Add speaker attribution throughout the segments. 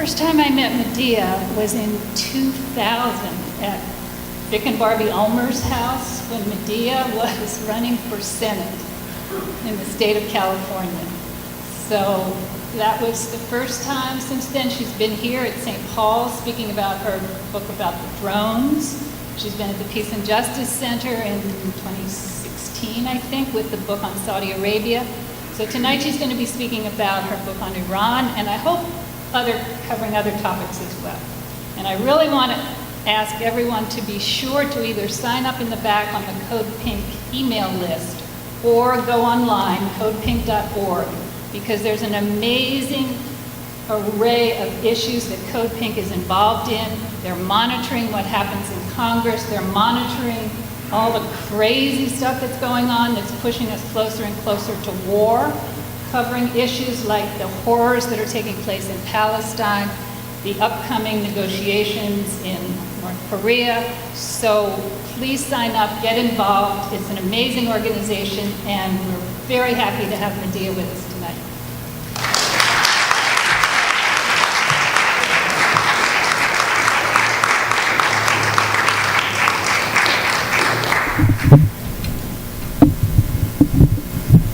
Speaker 1: first time I met Medea was in 2000 at Vic and Barbie Ulmer's house when Medea was running for Senate in the state of California. So that was the first time. Since then, she's been here at St. Paul speaking about her book about the drones. She's been at the Peace and Justice Center in 2016, I think, with the book on Saudi Arabia. So tonight she's going to be speaking about her book on Iran, and I hope covering other topics as well. And I really want to ask everyone to be sure to either sign up in the back on the Code Pink email list or go online, codepink.org, because there's an amazing array of issues that Code Pink is involved in. They're monitoring what happens in Congress. They're monitoring all the crazy stuff that's going on that's pushing us closer and closer to war, covering issues like the horrors that are taking place in Palestine, the upcoming negotiations in North Korea. So please sign up, get involved. It's an amazing organization, and we're very happy to have Medea with us tonight.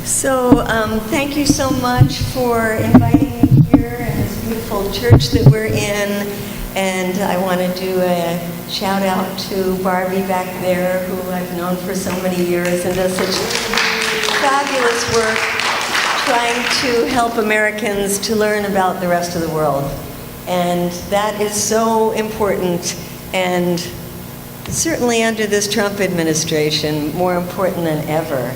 Speaker 2: So thank you so much for inviting me here in this beautiful church that we're in. And I want to do a shout out to Barbie back there, who I've known for so many years and does such fabulous work trying to help Americans to learn about the rest of the world. And that is so important, and certainly under this Trump administration, more important than ever.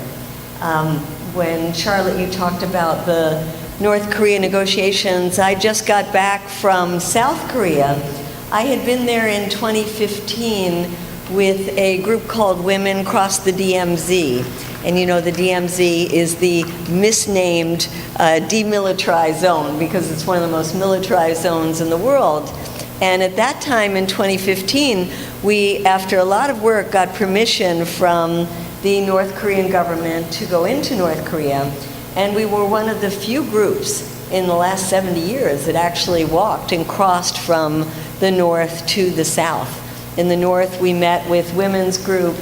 Speaker 2: When Charlotte, you talked about the North Korea negotiations, I just got back from South Korea. I had been there in 2015 with a group called Women Cross the DMZ. And you know, the DMZ is the misnamed demilitarized zone because it's one of the most militarized zones in the world. And at that time in 2015, we, after a lot of work, got permission from the North Korean government to go into North Korea. And we were one of the few groups in the last 70 years that actually walked and crossed from the north to the south. In the north, we met with women's group,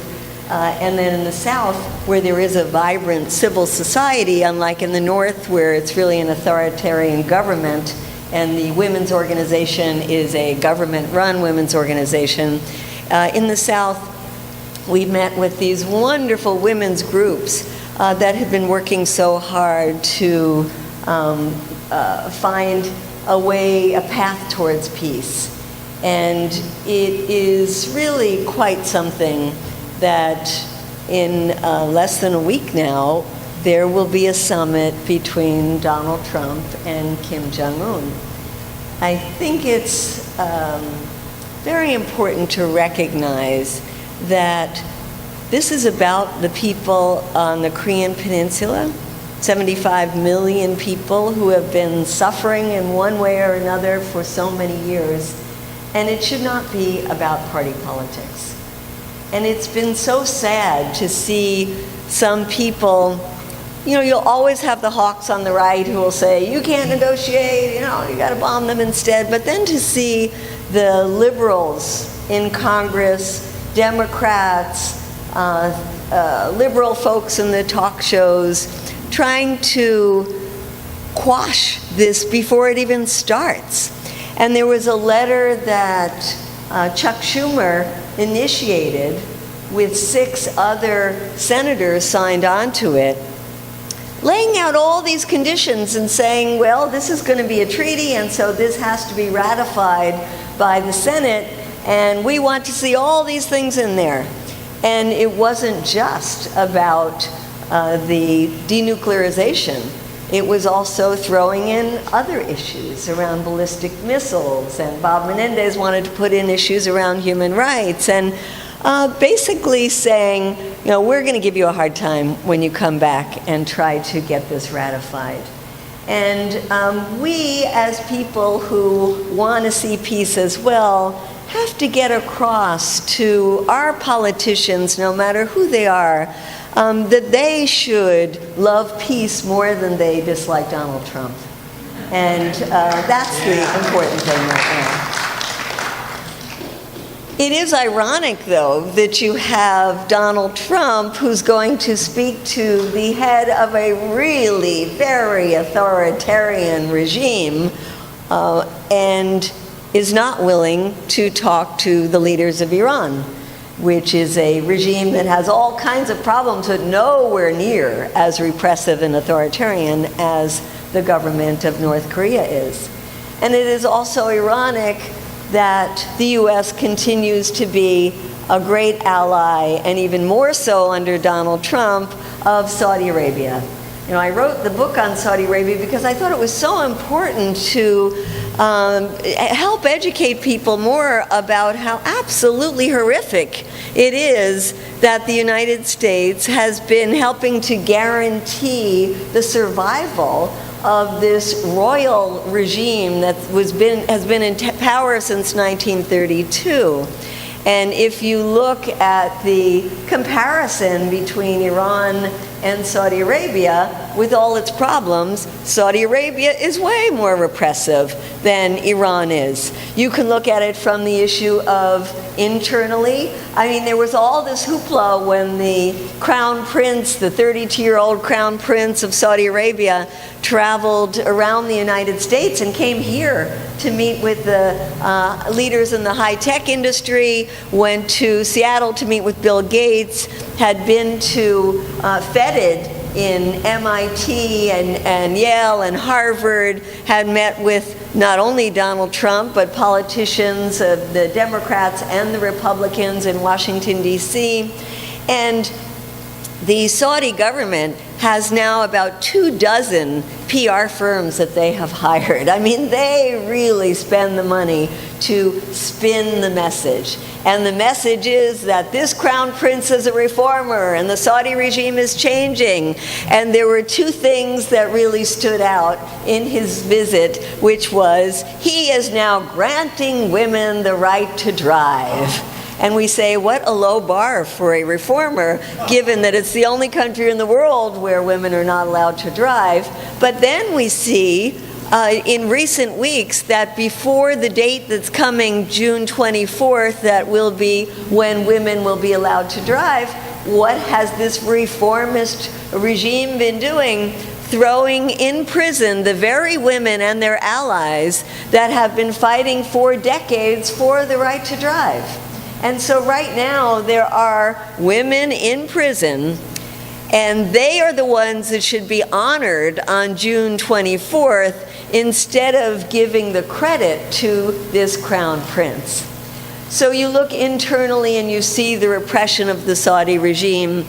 Speaker 2: and then in the south, where there is a vibrant civil society, unlike in the north, where it's really an authoritarian government, and the women's organization is a government-run women's organization. In the south, we met with these wonderful women's groups that had been working so hard to find a way, a path towards peace. And it is really quite something that in less than a week now, there will be a summit between Donald Trump and Kim Jong-un. I think it's very important to recognize that this is about the people on the Korean Peninsula, 75 million people who have been suffering in one way or another for so many years, and it should not be about party politics. And it's been so sad to see some people, you know, you'll always have the hawks on the right who will say, you can't negotiate, you know, you gotta bomb them instead. But then to see the liberals in Congress, Democrats, liberal folks in the talk shows trying to quash this before it even starts. And there was a letter that Chuck Schumer initiated with 6 other senators signed onto it, laying out all these conditions and saying, well, this is going to be a treaty, and so this has to be ratified by the Senate, and we want to see all these things in there. And it wasn't just about the denuclearization. It was also throwing in other issues around ballistic missiles, and Bob Menendez wanted to put in issues around human rights, and basically saying, you know, we're going to give you a hard time when you come back and try to get this ratified. And we, as people who want to see peace as well, have to get across to our politicians, no matter who they are, that they should love peace more than they dislike Donald Trump. And that's the important thing right now. It is ironic, though, that you have Donald Trump, who's going to speak to the head of a really very authoritarian regime, and is not willing to talk to the leaders of Iran, which is a regime that has all kinds of problems, but nowhere near as repressive and authoritarian as the government of North Korea is. And it is also ironic that the U.S. continues to be a great ally, and even more so under Donald Trump, of Saudi Arabia. You know, I wrote the book on Saudi Arabia because I thought it was so important to help educate people more about how absolutely horrific it is that the United States has been helping to guarantee the survival of this royal regime that has been in power since 1932. And if you look at the comparison between Iran and Saudi Arabia, with all its problems, Saudi Arabia is way more repressive than Iran is. You can look at it from the issue of internally. I mean, there was all this hoopla when the crown prince, the 32-year-old crown prince of Saudi Arabia, traveled around the United States and came here to meet with the leaders in the high-tech industry, went to Seattle to meet with Bill Gates, had been to feted in MIT and Yale and Harvard, had met with not only Donald Trump, but politicians of the Democrats and the Republicans in Washington, D.C. And the Saudi government has now about 24 PR firms that they have hired. I mean, they really spend the money to spin the message. And the message is that this crown prince is a reformer and the Saudi regime is changing. And there were two things that really stood out in his visit, which was he is now granting women the right to drive. And we say, what a low bar for a reformer, given that it's the only country in the world where women are not allowed to drive. But then we see in recent weeks that before the date that's coming, June 24th, that will be when women will be allowed to drive, what has this reformist regime been doing? Throwing in prison the very women and their allies that have been fighting for decades for the right to drive. And so right now there are women in prison, and they are the ones that should be honored on June 24th instead of giving the credit to this crown prince. So you look internally and you see the repression of the Saudi regime.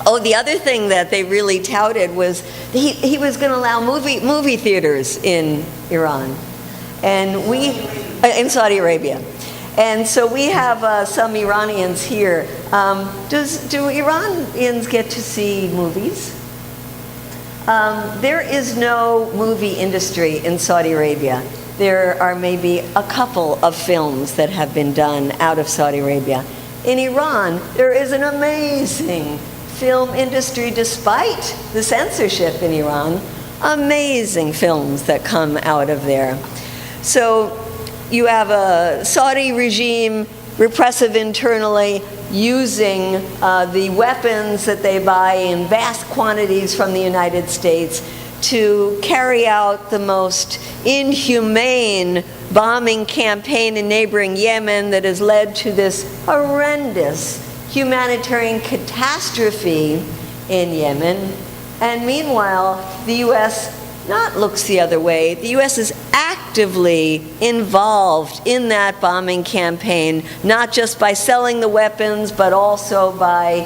Speaker 2: Oh, the other thing that they really touted was he was going to allow movie theaters in Iran, and in Saudi Arabia. And so we have some Iranians here. Do Iranians get to see movies? There is no movie industry in Saudi Arabia. There are maybe a couple of films that have been done out of Saudi Arabia. In Iran, there is an amazing film industry despite the censorship in Iran. Amazing films that come out of there. So you have a Saudi regime, repressive internally, using the weapons that they buy in vast quantities from the United States to carry out the most inhumane bombing campaign in neighboring Yemen that has led to this horrendous humanitarian catastrophe in Yemen. And meanwhile, the U.S. not looks the other way. The U.S. is actively involved in that bombing campaign, not just by selling the weapons, but also by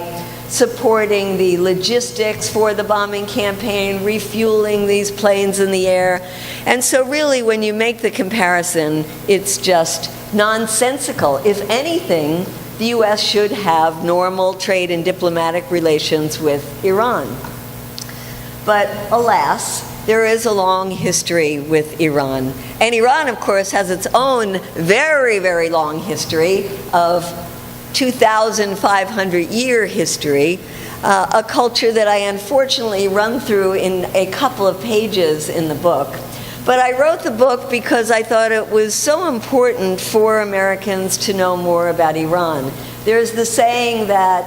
Speaker 2: supporting the logistics for the bombing campaign, refueling these planes in the air. And so really, when you make the comparison, it's just nonsensical. If anything, the U.S. should have normal trade and diplomatic relations with Iran. But alas, there is a long history with Iran. And Iran, of course, has its own very, very long history of 2,500-year history, a culture that I unfortunately run through in a couple of pages in the book. But I wrote the book because I thought it was so important for Americans to know more about Iran. There's the saying that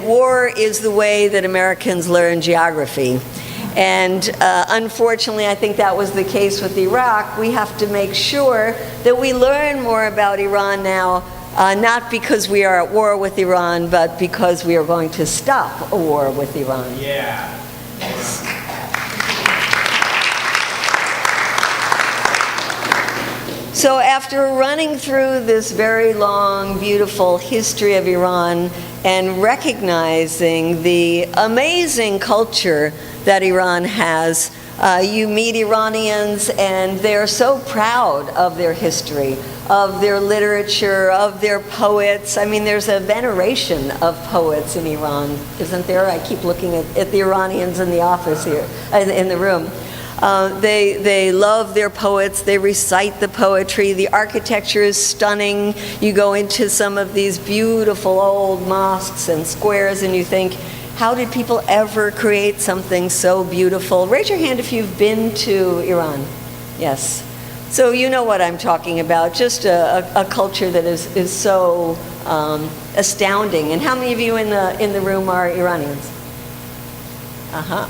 Speaker 2: war is the way that Americans learn geography. And unfortunately, I think that was the case with Iraq. We have to make sure that we learn more about Iran now, not because we are at war with Iran, but because we are going to stop a war with Iran.
Speaker 3: Yeah.
Speaker 2: So after running through this very long, beautiful history of Iran and recognizing the amazing culture that Iran has, you meet Iranians and they're so proud of their history, of their literature, of their poets. I mean, there's a veneration of poets in Iran, isn't there? I keep looking at the Iranians in the office here, in the room. They love their poets. They recite the poetry. The architecture is stunning. You go into some of these beautiful old mosques and squares and you think, how did people ever create something so beautiful? Raise your hand if you've been to Iran. Yes. So you know what I'm talking about, just a culture that is so astounding. And how many of you in the room are Iranians? Uh-huh.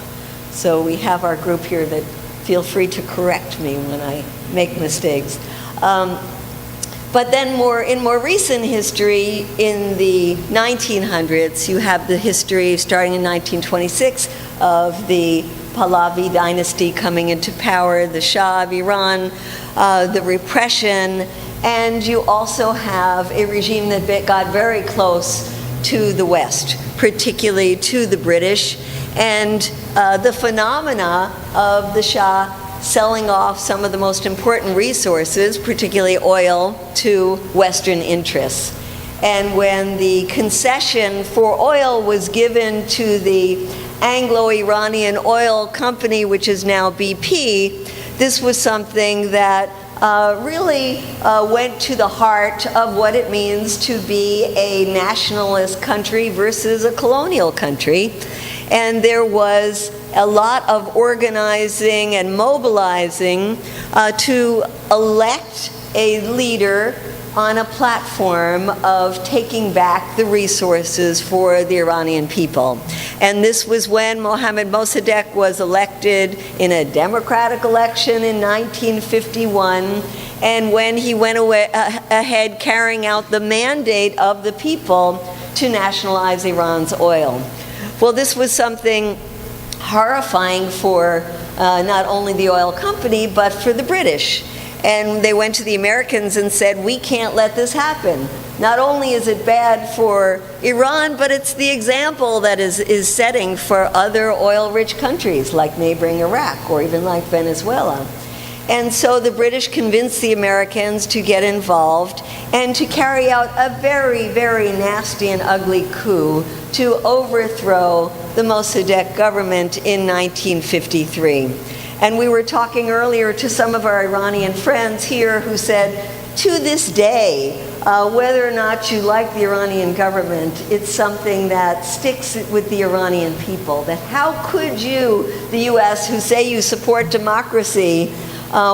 Speaker 2: So we have our group here that feel free to correct me when I make mistakes. But then in more recent history, in the 1900s, you have the history starting in 1926 of the Pahlavi dynasty coming into power, the Shah of Iran, the repression, and you also have a regime that got very close to the West, particularly to the British, and the phenomena of the Shah selling off some of the most important resources, particularly oil, to Western interests. And when the concession for oil was given to the Anglo-Iranian oil company, which is now BP, this was something that really went to the heart of what it means to be a nationalist country versus a colonial country. And there was a lot of organizing and mobilizing to elect a leader on a platform of taking back the resources for the Iranian people. And this was when Mohammad Mossadegh was elected in a democratic election in 1951, and when he went ahead carrying out the mandate of the people to nationalize Iran's oil. Well, this was something horrifying for not only the oil company, but for the British. And they went to the Americans and said, we can't let this happen. Not only is it bad for Iran, but it's the example that is setting for other oil-rich countries like neighboring Iraq or even like Venezuela. And so the British convinced the Americans to get involved and to carry out a very, very nasty and ugly coup to overthrow the Mossadegh government in 1953. And we were talking earlier to some of our Iranian friends here who said, to this day, whether or not you like the Iranian government, it's something that sticks with the Iranian people. That how could you, the US, who say you support democracy,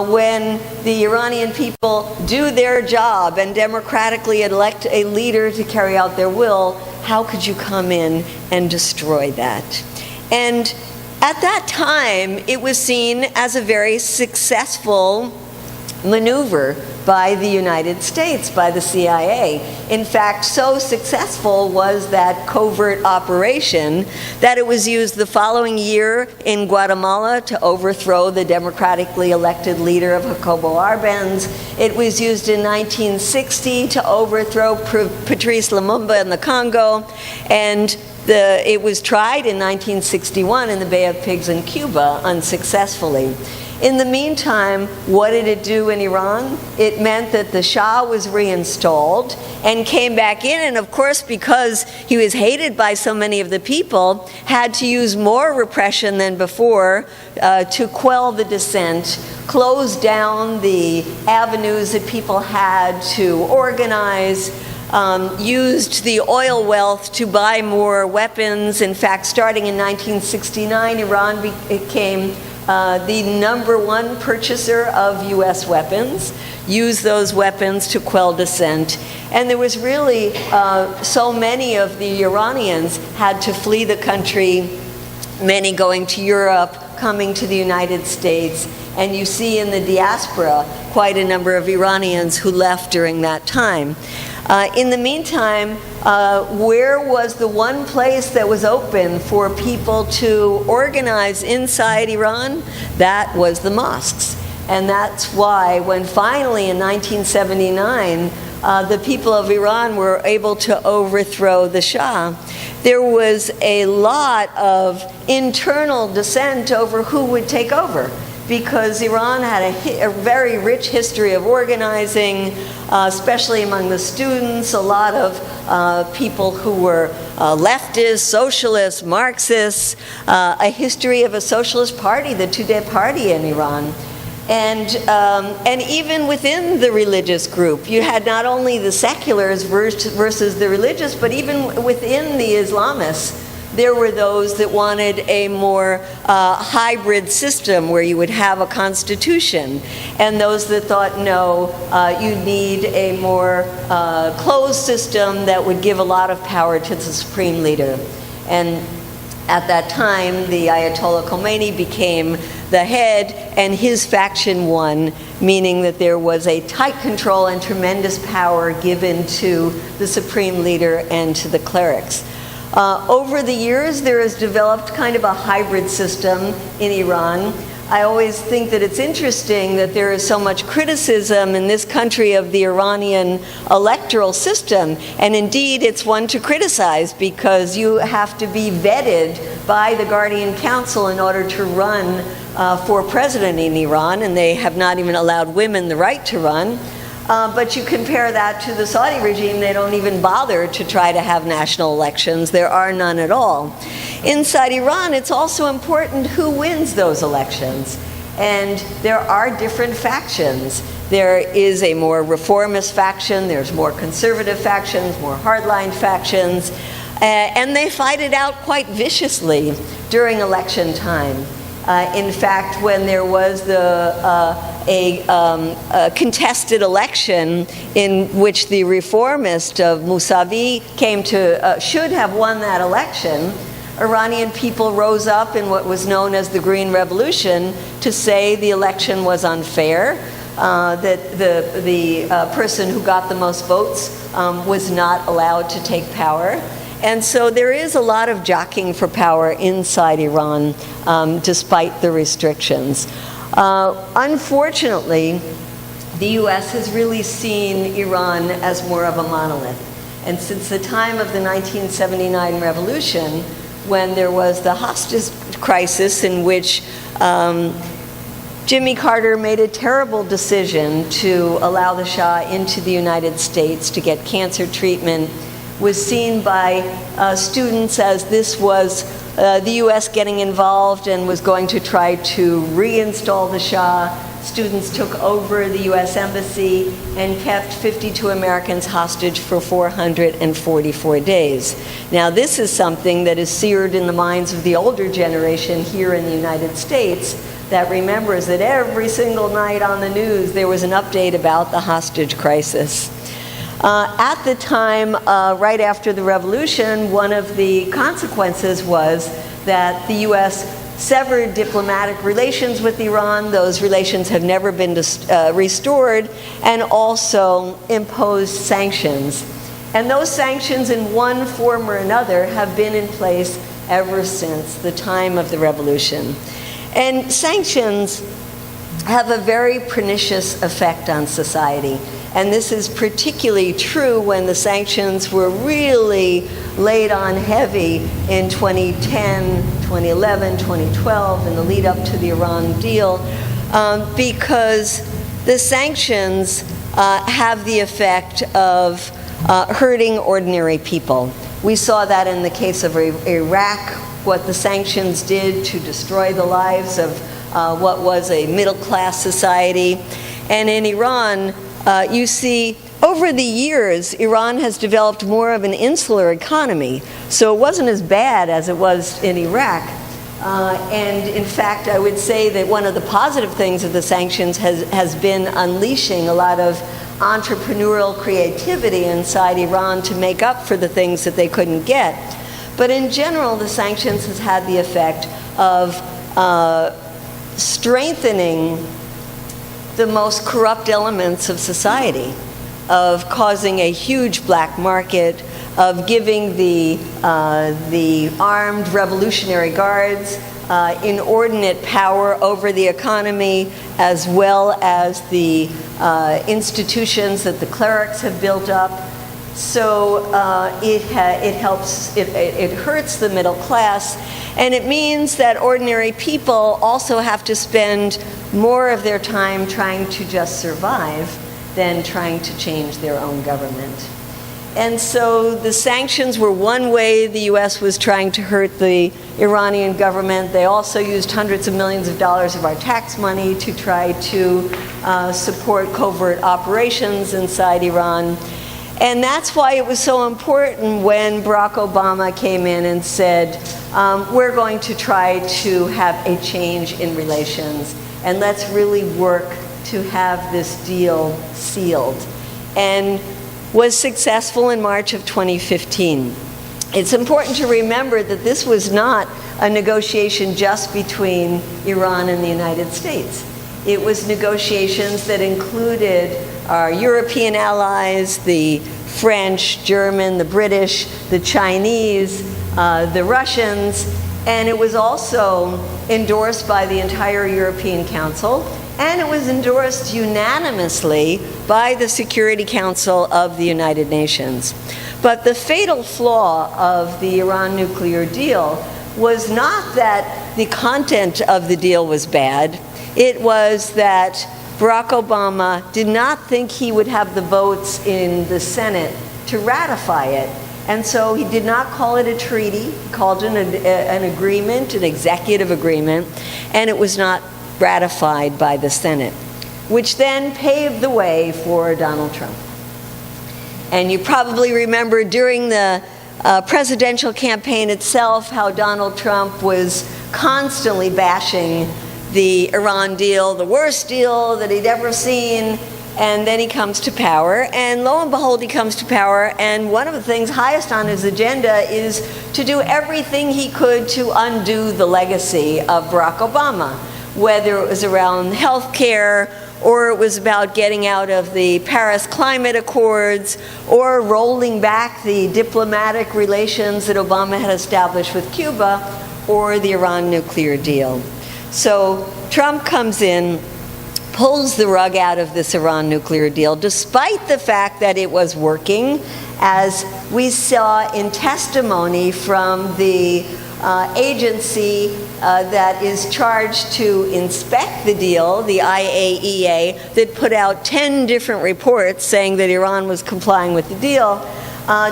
Speaker 2: when the Iranian people do their job and democratically elect a leader to carry out their will, how could you come in and destroy that? And at that time, it was seen as a very successful maneuver by the United States, by the CIA. In fact, so successful was that covert operation that it was used the following year in Guatemala to overthrow the democratically elected leader of Jacobo Arbenz. It was used in 1960 to overthrow Patrice Lumumba in the Congo, and it was tried in 1961 in the Bay of Pigs in Cuba unsuccessfully. In the meantime, what did it do in Iran? It meant that the Shah was reinstalled and came back in, and of course, because he was hated by so many of the people, had to use more repression than before to quell the dissent, close down the avenues that people had to organize, used the oil wealth to buy more weapons. In fact, starting in 1969, Iran became the #1 purchaser of U.S. weapons, used those weapons to quell dissent. And there was really so many of the Iranians had to flee the country, many going to Europe, coming to the United States. And you see in the diaspora quite a number of Iranians who left during that time. In the meantime, where was the one place that was open for people to organize inside Iran? That was the mosques. And that's why when finally in 1979, the people of Iran were able to overthrow the Shah, there was a lot of internal dissent over who would take over, because Iran had a very rich history of organizing, especially among the students, a lot of people who were leftists, socialists, Marxists, a history of a socialist party, the Tudeh party in Iran. And even within the religious group, you had not only the seculars versus the religious, but even within the Islamists, there were those that wanted a more hybrid system where you would have a constitution, and those that thought, no, you need a more closed system that would give a lot of power to the supreme leader. And at that time, the Ayatollah Khomeini became the head, and his faction won, meaning that there was a tight control and tremendous power given to the supreme leader and to the clerics. Over the years, there has developed kind of a hybrid system in Iran. I always think that it's interesting that there is so much criticism in this country of the Iranian electoral system, and indeed it's one to criticize, because you have to be vetted by the Guardian Council in order to run for president in Iran, and they have not even allowed women the right to run. But you compare that to the Saudi regime, they don't even bother to try to have national elections. There are none at all. Inside Iran, it's also important who wins those elections. And there are different factions. There is a more reformist faction, there's more conservative factions, more hardline factions, and they fight it out quite viciously during election time. In fact, when there was a contested election in which the reformist of Mousavi should have won that election, Iranian people rose up in what was known as the Green Revolution to say the election was unfair, that the person who got the most votes was not allowed to take power. And so there is a lot of jockeying for power inside Iran, despite the restrictions. Unfortunately, the U.S. has really seen Iran as more of a monolith. And since the time of the 1979 revolution, when there was the hostage crisis in which Jimmy Carter made a terrible decision to allow the Shah into the United States to get cancer treatment, was seen by students as this was the U.S. getting involved and was going to try to reinstall the Shah. Students took over the U.S. Embassy and kept 52 Americans hostage for 444 days. Now, this is something that is seared in the minds of the older generation here in the United States that remembers that every single night on the news there was an update about the hostage crisis. At the time, right after the revolution, one of the consequences was that the U.S. severed diplomatic relations with Iran. Those relations have never been restored, and also imposed sanctions. And those sanctions, in one form or another, have been in place ever since the time of the revolution. And sanctions have a very pernicious effect on society. And this is particularly true when the sanctions were really laid on heavy in 2010, 2011, 2012, in the lead up to the Iran deal, because the sanctions have the effect of hurting ordinary people. We saw that in the case of Iraq, what the sanctions did to destroy the lives of what was a middle-class society. And in Iran, you see, over the years, Iran has developed more of an insular economy. So it wasn't as bad as it was in Iraq. And in fact, I would say that one of the positive things of the sanctions has been unleashing a lot of entrepreneurial creativity inside Iran to make up for the things that they couldn't get. But in general, the sanctions has had the effect of strengthening the most corrupt elements of society, of causing a huge black market, of giving the armed revolutionary guards inordinate power over the economy, as well as the institutions that the clerics have built up. So it hurts the middle class, and it means that ordinary people also have to spend more of their time trying to just survive than trying to change their own government. And so the sanctions were one way the U.S. was trying to hurt the Iranian government. They also used hundreds of millions of dollars of our tax money to try to support covert operations inside Iran. And that's why it was so important when Barack Obama came in and said, we're going to try to have a change in relations, and let's really work to have this deal sealed. And was successful in March of 2015. It's important to remember that this was not a negotiation just between Iran and the United States. It was negotiations that included our European allies, the French, German, the British, the Chinese, the Russians, and it was also endorsed by the entire European Council, and it was endorsed unanimously by the Security Council of the United Nations. But the fatal flaw of the Iran nuclear deal was not that the content of the deal was bad. It was that Barack Obama did not think he would have the votes in the Senate to ratify it. And so he did not call it a treaty. He called it an agreement, an executive agreement, and it was not ratified by the Senate, which then paved the way for Donald Trump. And you probably remember during the presidential campaign itself how Donald Trump was constantly bashing the Iran deal, the worst deal that he'd ever seen, and then he comes to power, and lo and behold, he comes to power, and one of the things highest on his agenda is to do everything he could to undo the legacy of Barack Obama, whether it was around health care, or it was about getting out of the Paris Climate Accords, or rolling back the diplomatic relations that Obama had established with Cuba, or the Iran nuclear deal. So Trump comes in, pulls the rug out of this Iran nuclear deal, despite the fact that it was working, as we saw in testimony from the agency that is charged to inspect the deal, the IAEA, that put out 10 different reports saying that Iran was complying with the deal.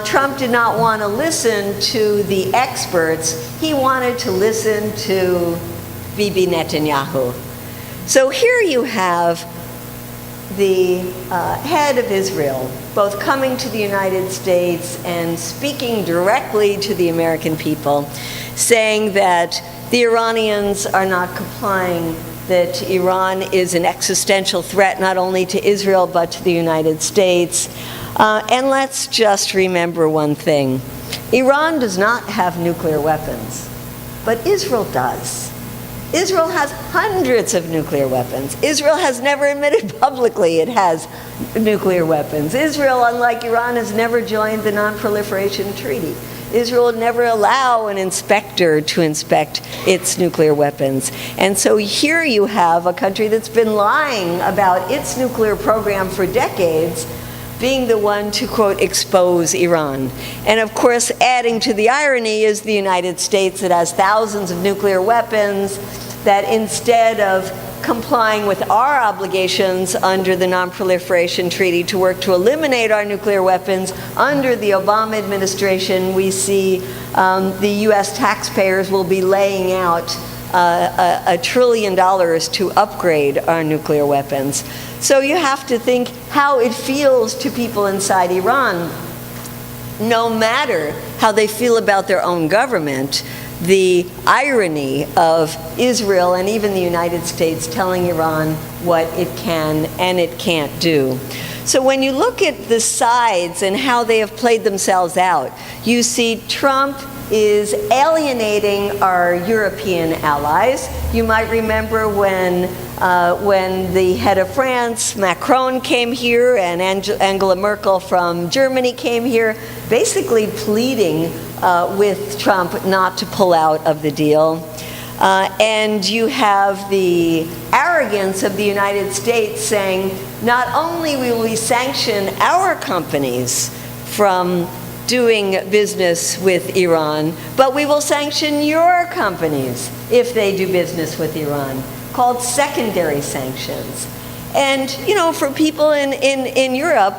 Speaker 2: Trump did not want to listen to the experts. He wanted to listen to Bibi Netanyahu. So here you have the head of Israel both coming to the United States and speaking directly to the American people, saying that the Iranians are not complying, that Iran is an existential threat not only to Israel but to the United States. And let's just remember one thing. Iran does not have nuclear weapons, but Israel does. Israel has hundreds of nuclear weapons. Israel has never admitted publicly it has nuclear weapons. Israel, unlike Iran, has never joined the Non-Proliferation Treaty. Israel would never allow an inspector to inspect its nuclear weapons. And so here you have a country that's been lying about its nuclear program for decades, being the one to, quote, expose Iran. And of course, adding to the irony is the United States that has thousands of nuclear weapons, that instead of complying with our obligations under the Non-Proliferation Treaty to work to eliminate our nuclear weapons, under the Obama administration, we see the U.S. taxpayers will be laying out $1 trillion to upgrade our nuclear weapons. So you have to think how it feels to people inside Iran. No matter how they feel about their own government, the irony of Israel and even the United States telling Iran what it can and it can't do. So when you look at the sides and how they have played themselves out, you see Trump is alienating our European allies. You might remember when the head of France, Macron, came here, and Angela Merkel from Germany came here, basically pleading with Trump not to pull out of the deal. And you have the arrogance of the United States saying, not only will we sanction our companies from doing business with Iran, but we will sanction your companies if they do business with Iran, called secondary sanctions. And, you know, for people in Europe,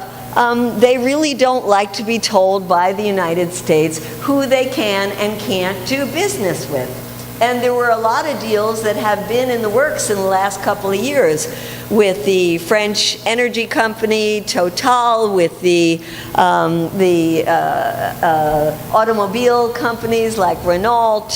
Speaker 2: they really don't like to be told by the United States who they can and can't do business with. And there were a lot of deals that have been in the works in the last couple of years with the French energy company Total, with the automobile companies like Renault,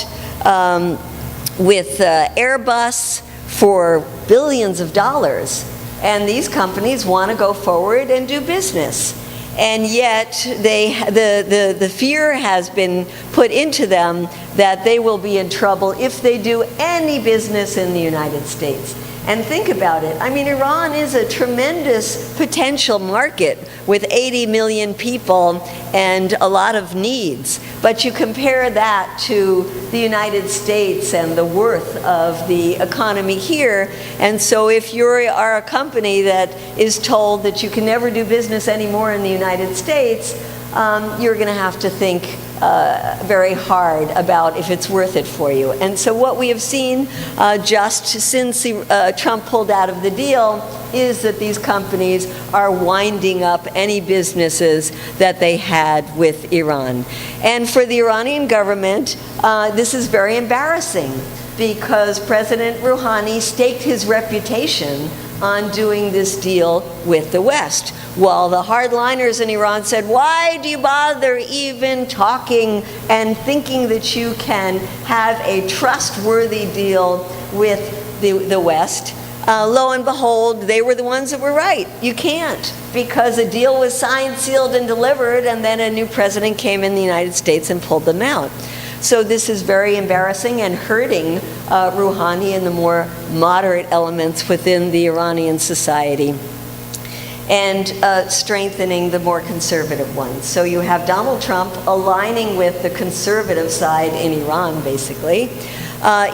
Speaker 2: with Airbus for billions of dollars. And these companies want to go forward and do business. And yet the fear has been put into them that they will be in trouble if they do any business in the United States. And think about it. I mean, Iran is a tremendous potential market with 80 million people and a lot of needs. But you compare that to the United States and the worth of the economy here. And so if you are a company that is told that you can never do business anymore in the United States, you're going to have to think very hard about if it's worth it for you. And so what we have seen just since Trump pulled out of the deal is that these companies are winding up any businesses that they had with Iran. And for the Iranian government, this is very embarrassing because President Rouhani staked his reputation on doing this deal with the West, while the hardliners in Iran said, why do you bother even talking and thinking that you can have a trustworthy deal with the West? Lo and behold, they were the ones that were right. You can't, because a deal was signed, sealed, and delivered, and then a new president came in the United States and pulled them out. So this is very embarrassing and hurting Rouhani and the more moderate elements within the Iranian society, and strengthening the more conservative ones. So you have Donald Trump aligning with the conservative side in Iran, basically.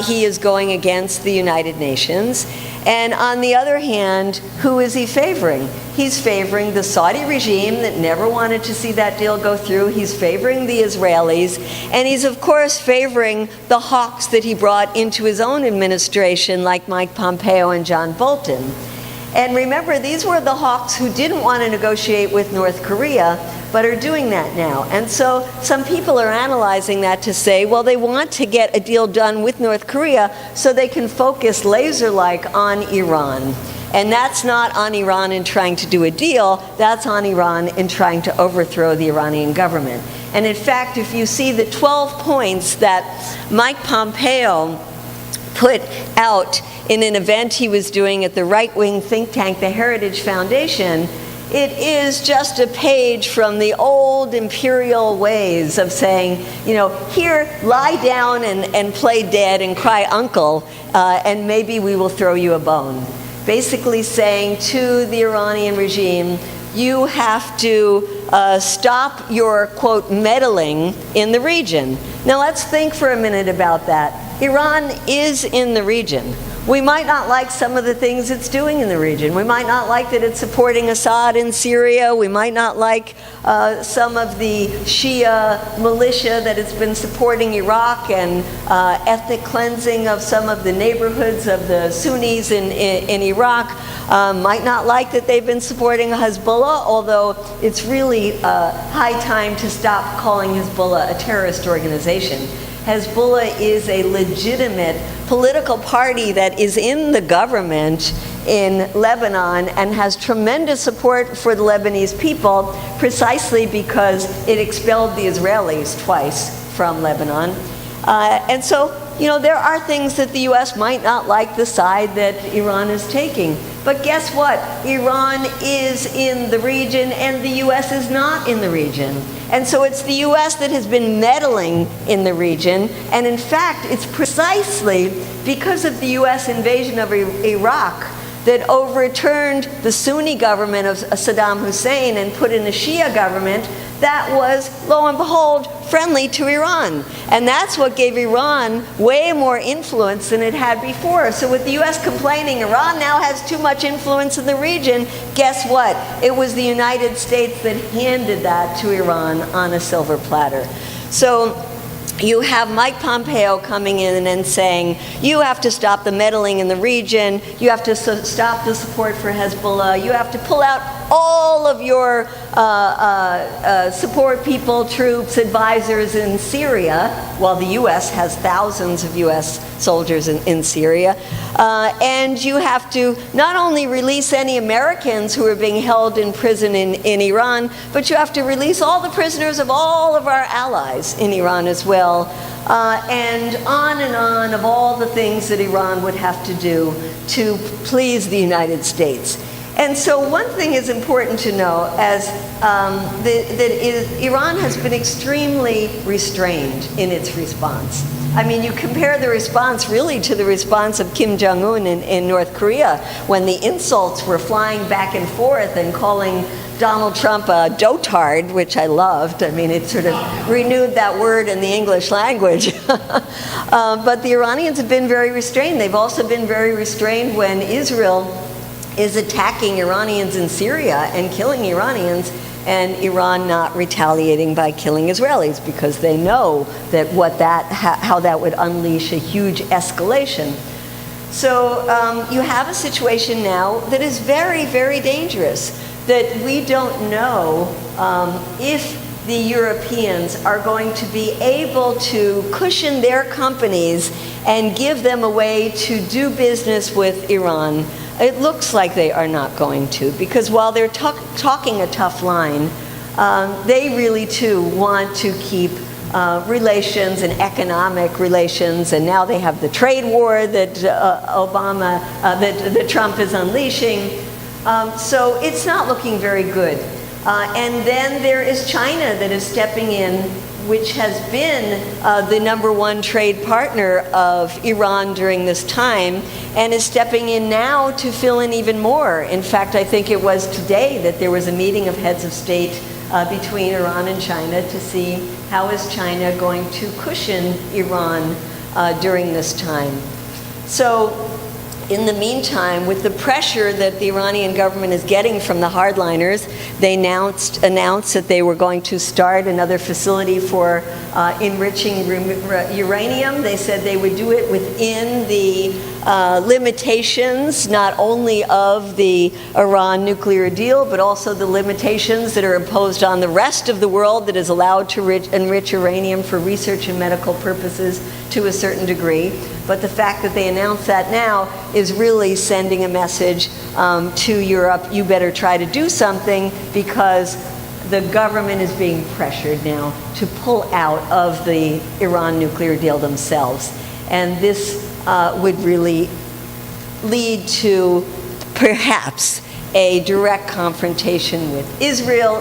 Speaker 2: He is going against the United Nations. And on the other hand, who is he favoring? He's favoring the Saudi regime that never wanted to see that deal go through. He's favoring the Israelis. And he's, of course, favoring the hawks that he brought into his own administration, like Mike Pompeo and John Bolton. And remember, these were the hawks who didn't want to negotiate with North Korea, but are doing that now. And so some people are analyzing that to say, well, they want to get a deal done with North Korea so they can focus laser-like on Iran. And that's not on Iran in trying to do a deal, that's on Iran in trying to overthrow the Iranian government. And in fact, if you see the 12 points that Mike Pompeo put out in an event he was doing at the right-wing think tank, the Heritage Foundation, it is just a page from the old imperial ways of saying, you know, here, lie down and play dead and cry uncle, and maybe we will throw you a bone. Basically saying to the Iranian regime, you have to stop your, quote, meddling in the region. Now let's think for a minute about that. Iran is in the region. We might not like some of the things it's doing in the region. We might not like that it's supporting Assad in Syria. We might not like some of the Shia militia that it's been supporting Iraq, and ethnic cleansing of some of the neighborhoods of the Sunnis in Iraq. Might not like that they've been supporting Hezbollah, although it's really high time to stop calling Hezbollah a terrorist organization. Hezbollah is a legitimate political party that is in the government in Lebanon and has tremendous support for the Lebanese people, precisely because it expelled the Israelis twice from Lebanon. And so, there are things that the U.S. might not like the side that Iran is taking. But guess what? Iran is in the region and the U.S. is not in the region. And so it's the U.S. that has been meddling in the region. And in fact, it's precisely because of the U.S. invasion of Iraq that overturned the Sunni government of Saddam Hussein and put in a Shia government that was, lo and behold, friendly to Iran. And that's what gave Iran way more influence than it had before. So with the U.S. complaining Iran now has too much influence in the region, guess what? It was the United States that handed that to Iran on a silver platter. So you have Mike Pompeo coming in and saying, you have to stop the meddling in the region, you have to stop the support for Hezbollah, you have to pull out all of your support people, troops, advisors in Syria, while the U.S. has thousands of U.S. soldiers in Syria. And you have to not only release any Americans who are being held in prison in Iran, but you have to release all the prisoners of all of our allies in Iran as well. And on of all the things that Iran would have to do to please the United States. And so one thing is important to know, Iran has been extremely restrained in its response. I mean, you compare the response really to the response of Kim Jong-un in North Korea, when the insults were flying back and forth and calling Donald Trump a dotard, which I loved. I mean, it sort of renewed that word in the English language. But the Iranians have been very restrained. They've also been very restrained when Israel is attacking Iranians in Syria and killing Iranians, and Iran not retaliating by killing Israelis, because they know that how that would unleash a huge escalation. So you have a situation now that is very, very dangerous, that we don't know if the Europeans are going to be able to cushion their companies and give them a way to do business with Iran. It looks like they are not going to, because while they're talking a tough line, they really too want to keep relations and economic relations, and now they have the trade war that that Trump is unleashing. So it's not looking very good. And then there is China that is stepping in, which has been the #1 trade partner of Iran during this time, and is stepping in now to fill in even more. In fact, I think it was today that there was a meeting of heads of state between Iran and China to see how is China going to cushion Iran during this time. So in the meantime, with the pressure that the Iranian government is getting from the hardliners, they announced that they were going to start another facility for enriching uranium. They said they would do it within the limitations, not only of the Iran nuclear deal, but also the limitations that are imposed on the rest of the world that is allowed to enrich uranium for research and medical purposes to a certain degree. But the fact that they announced that now is really sending a message to Europe, you better try to do something, because the government is being pressured now to pull out of the Iran nuclear deal themselves. And this would really lead to perhaps a direct confrontation with Israel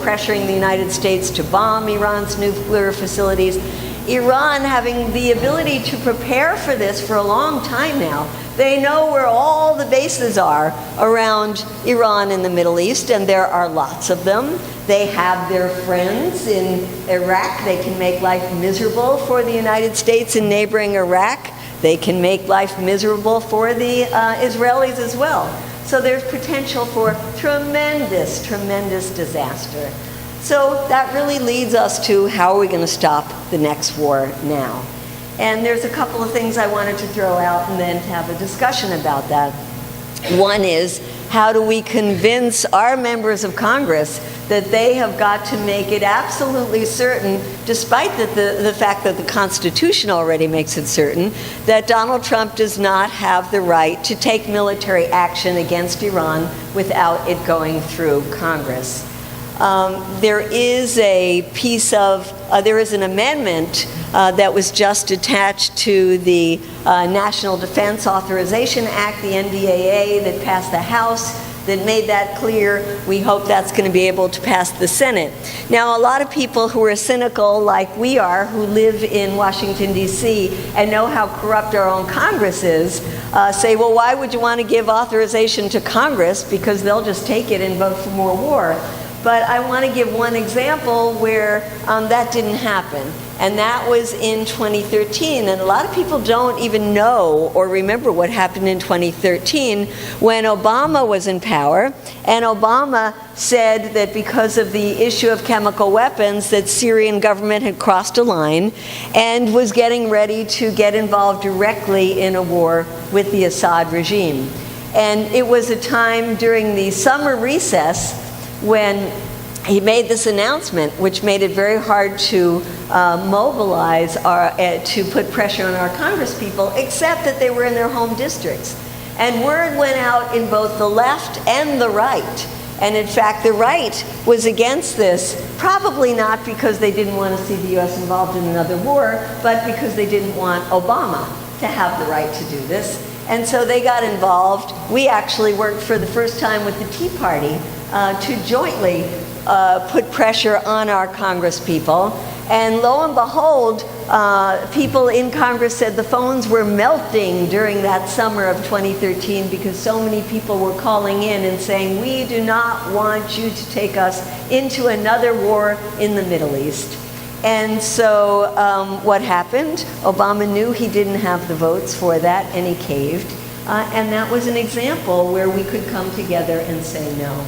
Speaker 2: pressuring the United States to bomb Iran's nuclear facilities. Iran having the ability to prepare for this for a long time now. They know where all the bases are around Iran in the Middle East, and there are lots of them. They have their friends in Iraq. They can make life miserable for the United States in neighboring Iraq. They can make life miserable for the Israelis as well. So there's potential for tremendous, tremendous disaster. So that really leads us to, how are we going to stop the next war now? And there's a couple of things I wanted to throw out and then have a discussion about that. One is, how do we convince our members of Congress that they have got to make it absolutely certain, despite the fact that the Constitution already makes it certain, that Donald Trump does not have the right to take military action against Iran without it going through Congress. there is there is an amendment that was just attached to the National Defense Authorization Act, the NDAA, that passed the House, that made that clear. We hope that's going to be able to pass the Senate. Now, a lot of people who are cynical, like we are, who live in Washington, D.C., and know how corrupt our own Congress is, say, well, why would you want to give authorization to Congress? Because they'll just take it and vote for more war. But I want to give one example where that didn't happen. And that was in 2013. And a lot of people don't even know or remember what happened in 2013 when Obama was in power. And Obama said that because of the issue of chemical weapons, that Syrian government had crossed a line and was getting ready to get involved directly in a war with the Assad regime. And it was a time during the summer recess when he made this announcement, which made it very hard to mobilize to put pressure on our congresspeople, except that they were in their home districts. And word went out in both the left and the right. And in fact, the right was against this, probably not because they didn't want to see the U.S. involved in another war, but because they didn't want Obama to have the right to do this. And so they got involved. We actually worked for the first time with the Tea Party to jointly put pressure on our congresspeople. And lo and behold, people in Congress said the phones were melting during that summer of 2013 because so many people were calling in and saying, we do not want you to take us into another war in the Middle East. And so what happened? Obama knew he didn't have the votes for that, and he caved. And that was an example where we could come together and say no.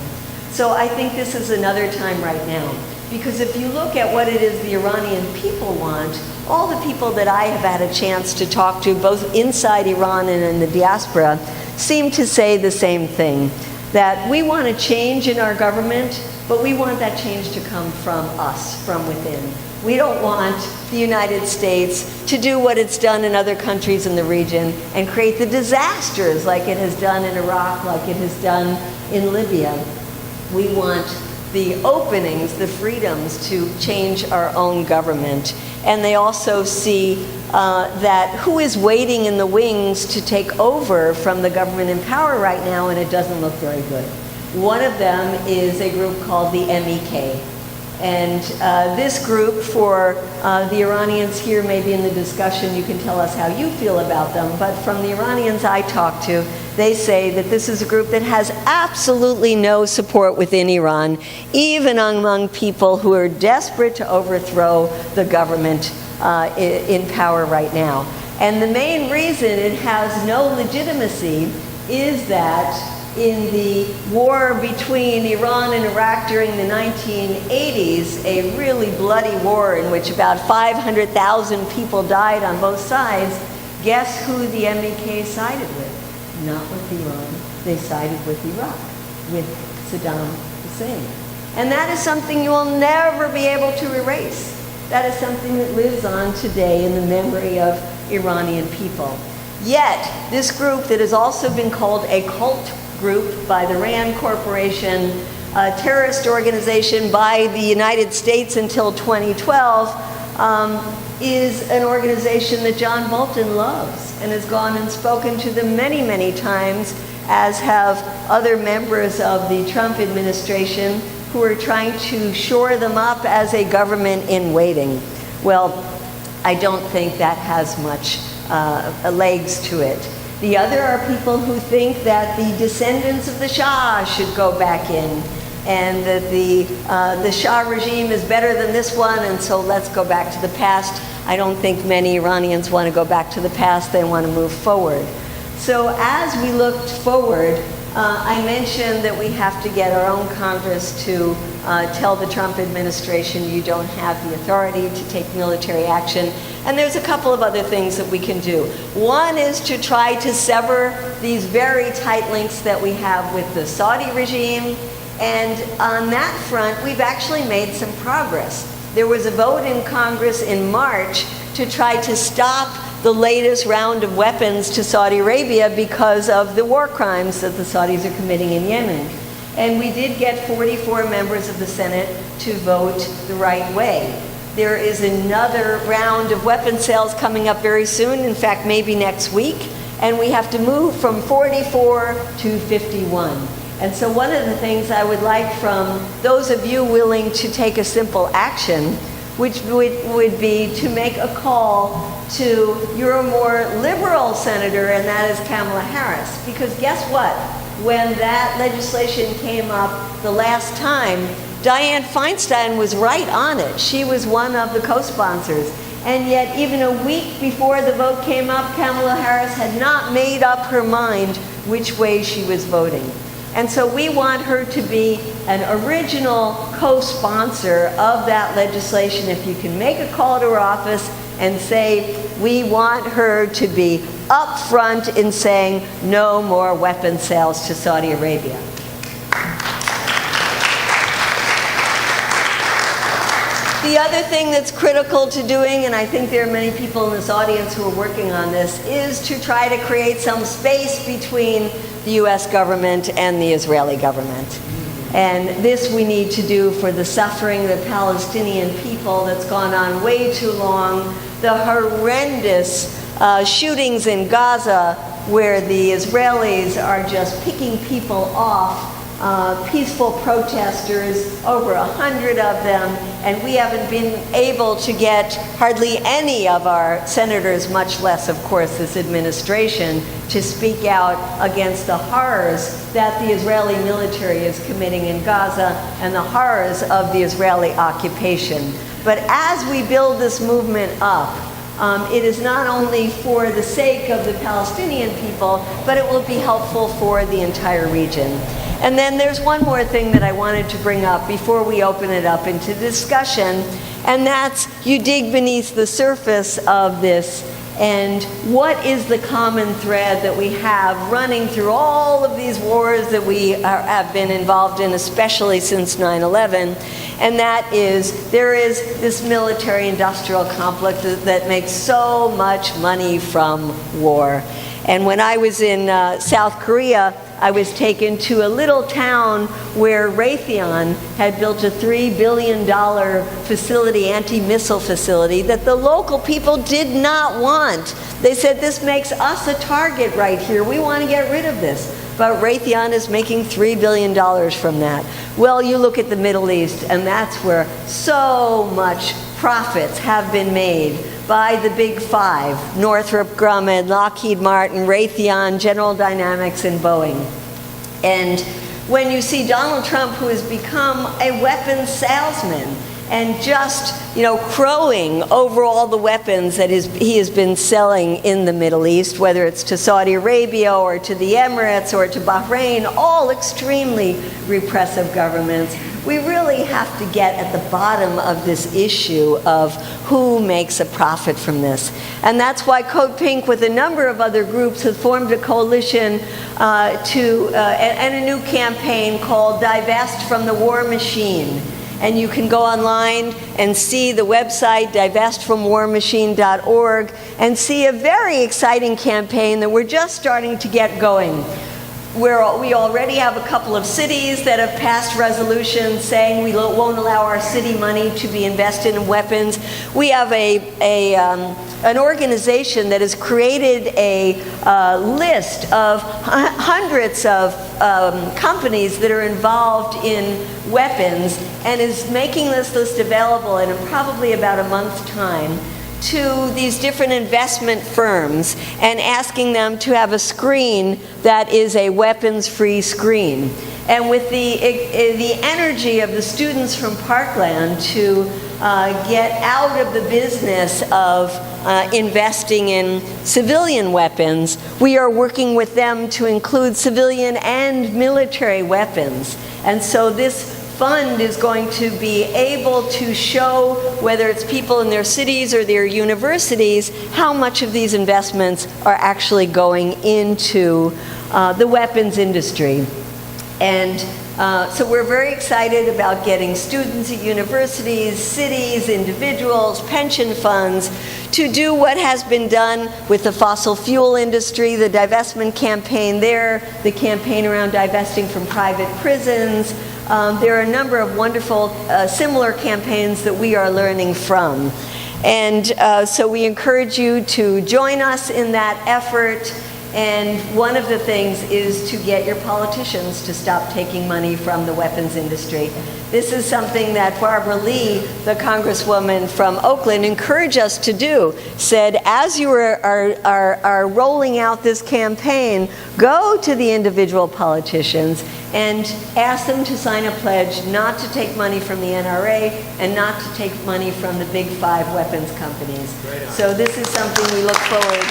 Speaker 2: So I think this is another time right now. Because if you look at what it is the Iranian people want, all the people that I have had a chance to talk to, both inside Iran and in the diaspora, seem to say the same thing. That we want a change in our government, but we want that change to come from us, from within. We don't want the United States to do what it's done in other countries in the region and create the disasters like it has done in Iraq, like it has done in Libya. We want the openings, the freedoms to change our own government. And they also see that who is waiting in the wings to take over from the government in power right now, and it doesn't look very good. One of them is a group called the MEK. And this group, for the Iranians here, maybe in the discussion, you can tell us how you feel about them. But from the Iranians I talk to, they say that this is a group that has absolutely no support within Iran, even among people who are desperate to overthrow the government in power right now. And the main reason it has no legitimacy is that in the war between Iran and Iraq during the 1980s, a really bloody war in which about 500,000 people died on both sides, guess who the MEK sided with? Not with Iran. They sided with Iraq, with Saddam Hussein. And that is something you will never be able to erase. That is something that lives on today in the memory of Iranian people. Yet, this group that has also been called a cult group by the RAND Corporation, a terrorist organization by the United States until 2012, is an organization that John Bolton loves and has gone and spoken to them many, many times, as have other members of the Trump administration who are trying to shore them up as a government in waiting. Well, I don't think that has much legs to it. The other are people who think that the descendants of the Shah should go back in, and that the Shah regime is better than this one, and so let's go back to the past. I don't think many Iranians want to go back to the past. They want to move forward. So as we looked forward, I mentioned that we have to get our own Congress to tell the Trump administration you don't have the authority to take military action. And there's a couple of other things that we can do. One is to try to sever these very tight links that we have with the Saudi regime. And on that front, we've actually made some progress. There was a vote in Congress in March to try to stop the latest round of weapons to Saudi Arabia because of the war crimes that the Saudis are committing in Yemen. And we did get 44 members of the Senate to vote the right way. There is another round of weapons sales coming up very soon, in fact, maybe next week, and we have to move from 44 to 51. And so one of the things I would like from those of you willing to take a simple action, which would be to make a call to your more liberal senator, and that is Kamala Harris. Because guess what? When that legislation came up the last time, Dianne Feinstein was right on it. She was one of the co-sponsors. And yet, even a week before the vote came up, Kamala Harris had not made up her mind which way she was voting. And so we want her to be an original co-sponsor of that legislation. If you can make a call to her office and say, we want her to be upfront in saying no more weapons sales to Saudi Arabia. The other thing that's critical to doing, and I think there are many people in this audience who are working on this, is to try to create some space between the US government and the Israeli government. And this we need to do for the suffering of the Palestinian people that's gone on way too long, the horrendous shootings in Gaza where the Israelis are just picking people off, peaceful protesters, over 100 of them, and we haven't been able to get hardly any of our senators, much less, of course, this administration, to speak out against the horrors that the Israeli military is committing in Gaza and the horrors of the Israeli occupation. But as we build this movement up, it is not only for the sake of the Palestinian people, but it will be helpful for the entire region. And then there's one more thing that I wanted to bring up before we open it up into discussion, and that's you dig beneath the surface of this, and what is the common thread that we have running through all of these wars that we have been involved in, especially since 9/11, and that is there is this military-industrial complex that makes so much money from war. And when I was in South Korea, I was taken to a little town where Raytheon had built a $3 billion facility, anti-missile facility, that the local people did not want. They said, this makes us a target right here. We want to get rid of this. But Raytheon is making $3 billion from that. Well, you look at the Middle East, and that's where so much profits have been made by the big five: Northrop Grumman, Lockheed Martin, Raytheon, General Dynamics, and Boeing. And when you see Donald Trump, who has become a weapons salesman, and just, crowing over all the weapons that he has been selling in the Middle East, whether it's to Saudi Arabia or to the Emirates or to Bahrain, all extremely repressive governments. We really have to get at the bottom of this issue of who makes a profit from this. And that's why Code Pink, with a number of other groups, has formed a coalition and a new campaign called Divest from the War Machine. And you can go online and see the website, divestfromwarmachine.org, and see a very exciting campaign that we're just starting to get going. We already have a couple of cities that have passed resolutions saying we won't allow our city money to be invested in weapons. We have an organization that has created a list of hundreds of companies that are involved in weapons, and is making this list available in probably about a month's time to these different investment firms and asking them to have a screen that is a weapons-free screen. And with the energy of the students from Parkland to get out of the business of investing in civilian weapons, we are working with them to include civilian and military weapons. And so this fund is going to be able to show, whether it's people in their cities or their universities, how much of these investments are actually going into the weapons industry. And so we're very excited about getting students at universities, cities, individuals, pension funds to do what has been done with the fossil fuel industry, the divestment campaign there, the campaign around divesting from private prisons. There are a number of wonderful similar campaigns that we are learning from. And so we encourage you to join us in that effort. And one of the things is to get your politicians to stop taking money from the weapons industry. This is something that Barbara Lee, the congresswoman from Oakland, encouraged us to do. Said, as you are rolling out this campaign, go to the individual politicians and ask them to sign a pledge not to take money from the NRA and not to take money from the big 5 weapons companies. So this is something we look forward.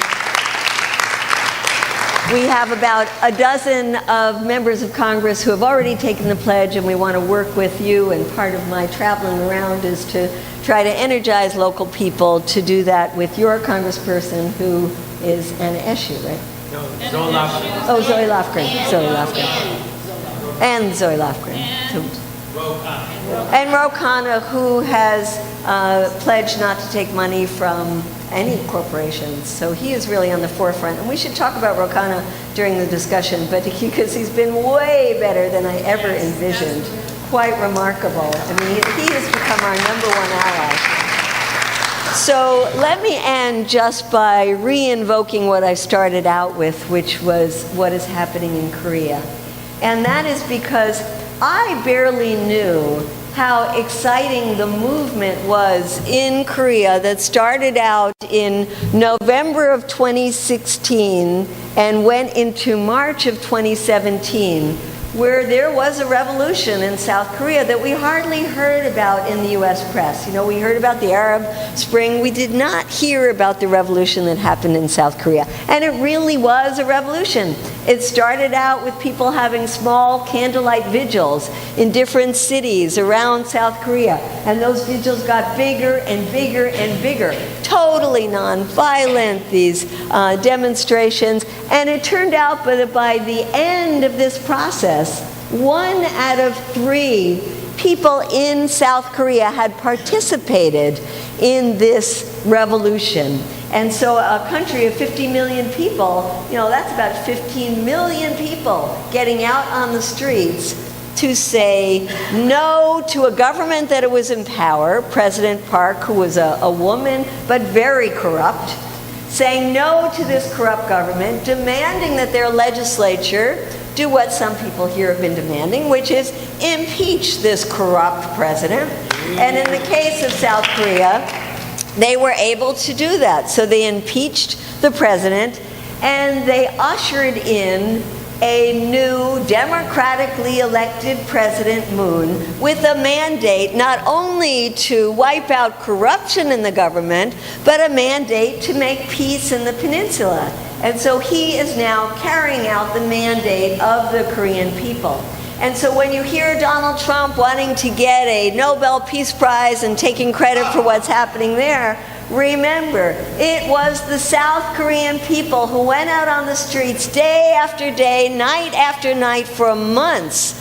Speaker 2: We have about a dozen of members of Congress who have already taken the pledge, and we want to work with you, and part of my traveling around is to try to energize local people to do that with your congressperson, who is Anna Eshoo, right?
Speaker 3: No, Zoe Lofgren.
Speaker 2: Oh, Zoe Lofgren. Zoe Lofgren. And Zoe Lofgren. And Ro Khanna, who has pledged not to take money from any corporations. So he is really on the forefront. And we should talk about Ro Khanna during the discussion, but because he's been way better than I ever envisioned. Quite remarkable. I mean, he has become our #1 ally. So let me end just by re-invoking what I started out with, which was what is happening in Korea. And that is because I barely knew how exciting the movement was in Korea that started out in November of 2016 and went into March of 2017, where there was a revolution in South Korea that we hardly heard about in the US press. You know, we heard about the Arab Spring. We did not hear about the revolution that happened in South Korea. And it really was a revolution. It started out with people having small candlelight vigils in different cities around South Korea. And those vigils got bigger and bigger and bigger. Totally nonviolent, these demonstrations. And it turned out that by the end of this process, 1 out of 3 people in South Korea had participated in this revolution. And so a country of 50 million people, you know, that's about 15 million people getting out on the streets to say no to a government that was in power, President Park, who was a woman but very corrupt, saying no to this corrupt government, demanding that their legislature do what some people here have been demanding, which is impeach this corrupt president. And in the case of South Korea, they were able to do that. So they impeached the president, and they ushered in a new democratically elected President Moon with a mandate not only to wipe out corruption in the government, but a mandate to make peace in the peninsula. And so he is now carrying out the mandate of the Korean people. And so when you hear Donald Trump wanting to get a Nobel Peace Prize and taking credit for what's happening there, remember, it was the South Korean people who went out on the streets day after day, night after night for months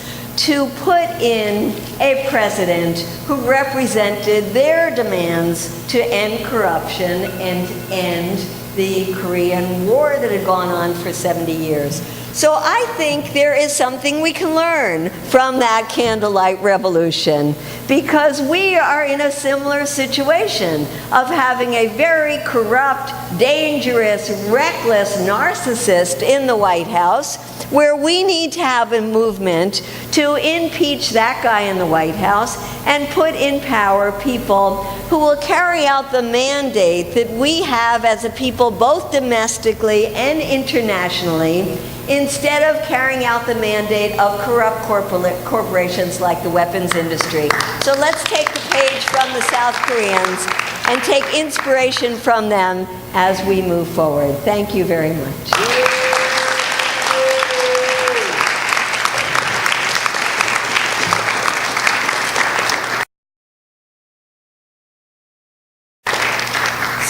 Speaker 2: to put in a president who represented their demands to end corruption and end the Korean War that had gone on for 70 years. So I think there is something we can learn from that candlelight revolution, because we are in a similar situation of having a very corrupt, dangerous, reckless narcissist in the White House, where we need to have a movement to impeach that guy in the White House and put in power people who will carry out the mandate that we have as a people, both domestically and internationally, instead of carrying out the mandate of corrupt corporations like the weapons industry. So let's take the page from the South Koreans and take inspiration from them as we move forward. Thank you very much.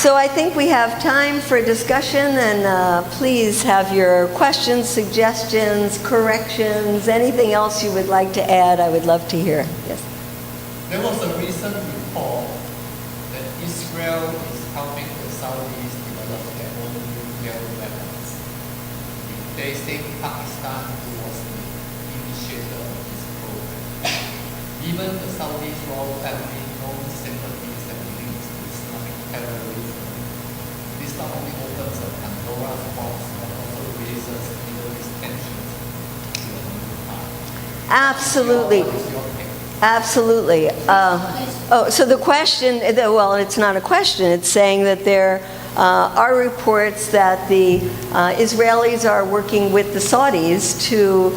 Speaker 2: So I think we have time for discussion, and please have your questions, suggestions, corrections, anything else you would like to add. I would love to hear. Yes.
Speaker 3: There was a recent report that Israel is helping the
Speaker 4: they think Pakistan was the initiator of this program. Even the Saudis royal family known sympathies and links to Islamic terrorism. This not only opens a Pandora's box, but also raises Middle East tensions to a new high.
Speaker 2: Absolutely.
Speaker 4: What is your take?
Speaker 2: Absolutely. So the question, well, it's not a question, it's saying that there are reports that the Israelis are working with the Saudis to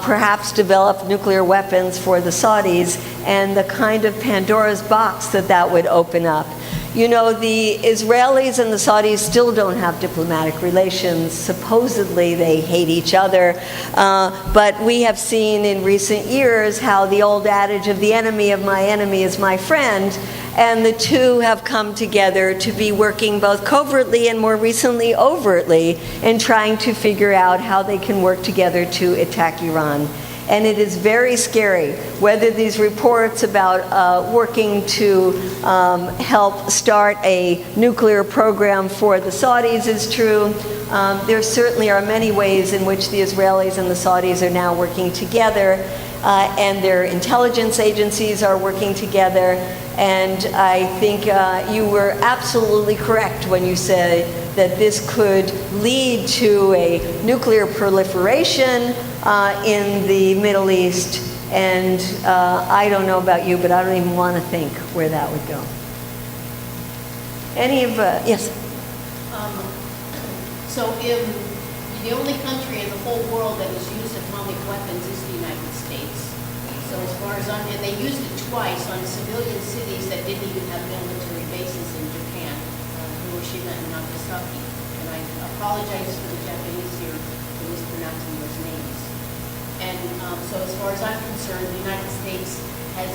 Speaker 2: perhaps develop nuclear weapons for the Saudis, and the kind of Pandora's box that that would open up. You know, the Israelis and the Saudis still don't have diplomatic relations. Supposedly they hate each other. But we have seen in recent years how the old adage of the enemy of my enemy is my friend, and the two have come together to be working both covertly and more recently overtly in trying to figure out how they can work together to attack Iran. And it is very scary whether these reports about working to help start a nuclear program for the Saudis is true. There certainly are many ways in which the Israelis and the Saudis are now working together, and their intelligence agencies are working together. And I think you were absolutely correct when you said that this could lead to a nuclear proliferation in the Middle East, and I don't know about you, but I don't even want to think where that would go. Any of, yes?
Speaker 5: So if the only country in the whole world that has used atomic weapons is the United States. So as far as and they used it twice on civilian cities that didn't even have military bases in Japan, Hiroshima and Nagasaki. And I apologize for the Japanese here for mispronouncing those names. And so as far as I'm concerned, the United States has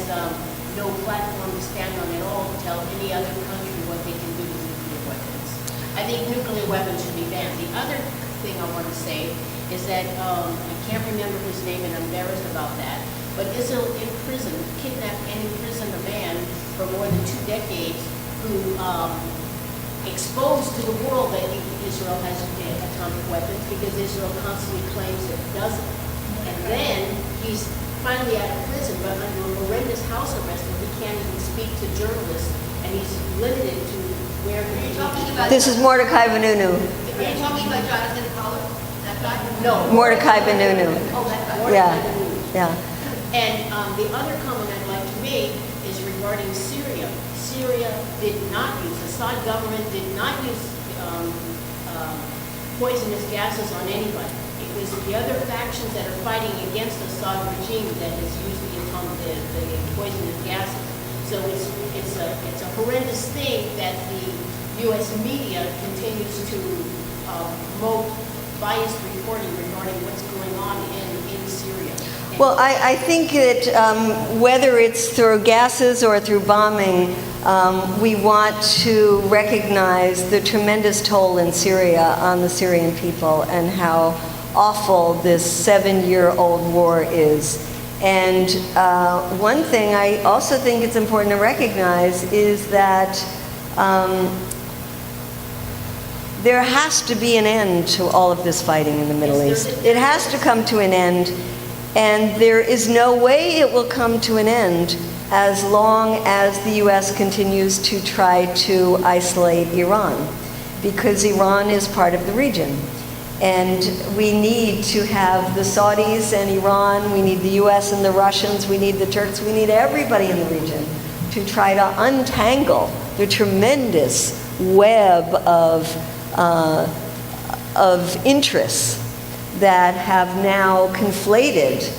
Speaker 5: no platform to stand on at all to tell any other country what they can do with nuclear weapons. I think nuclear weapons should be banned. The other thing I want to say is that I can't remember his name and I'm embarrassed about that, but Israel imprisoned, kidnapped and imprisoned a man for more than 2 decades who exposed to the world that Israel has atomic weapons because Israel constantly claims it doesn't. And then he's finally out of prison, but under a horrendous house arrest where he can't even speak to journalists, and he's limited to where he can.
Speaker 2: This is Mordecai Vanunu.
Speaker 5: Are you talking about Jonathan Pollard? That guy? No.
Speaker 2: Mordecai Vanunu.
Speaker 5: Oh, that guy.
Speaker 2: Yeah, yeah.
Speaker 5: And the other comment I'd like to make is regarding Syria. Syria did not use, the Assad government did not use poisonous gases on anybody. It was the other factions that are fighting against the Assad regime that has used the poisonous gases. So it's a horrendous thing that the U.S. media continues to promote biased reporting regarding what's going on in Syria.
Speaker 2: Well, I think that whether it's through gases or through bombing, we want to recognize the tremendous toll in Syria on the Syrian people and how awful this 7-year-old war is. And one thing I also think it's important to recognize is that there has to be an end to all of this fighting in the Middle East. It has to come to an end. And there is no way it will come to an end as long as the U.S. continues to try to isolate Iran, because Iran is part of the region. And we need to have the Saudis and Iran, we need the U.S. and the Russians, we need the Turks, we need everybody in the region to try to untangle the tremendous web of interests that have now conflated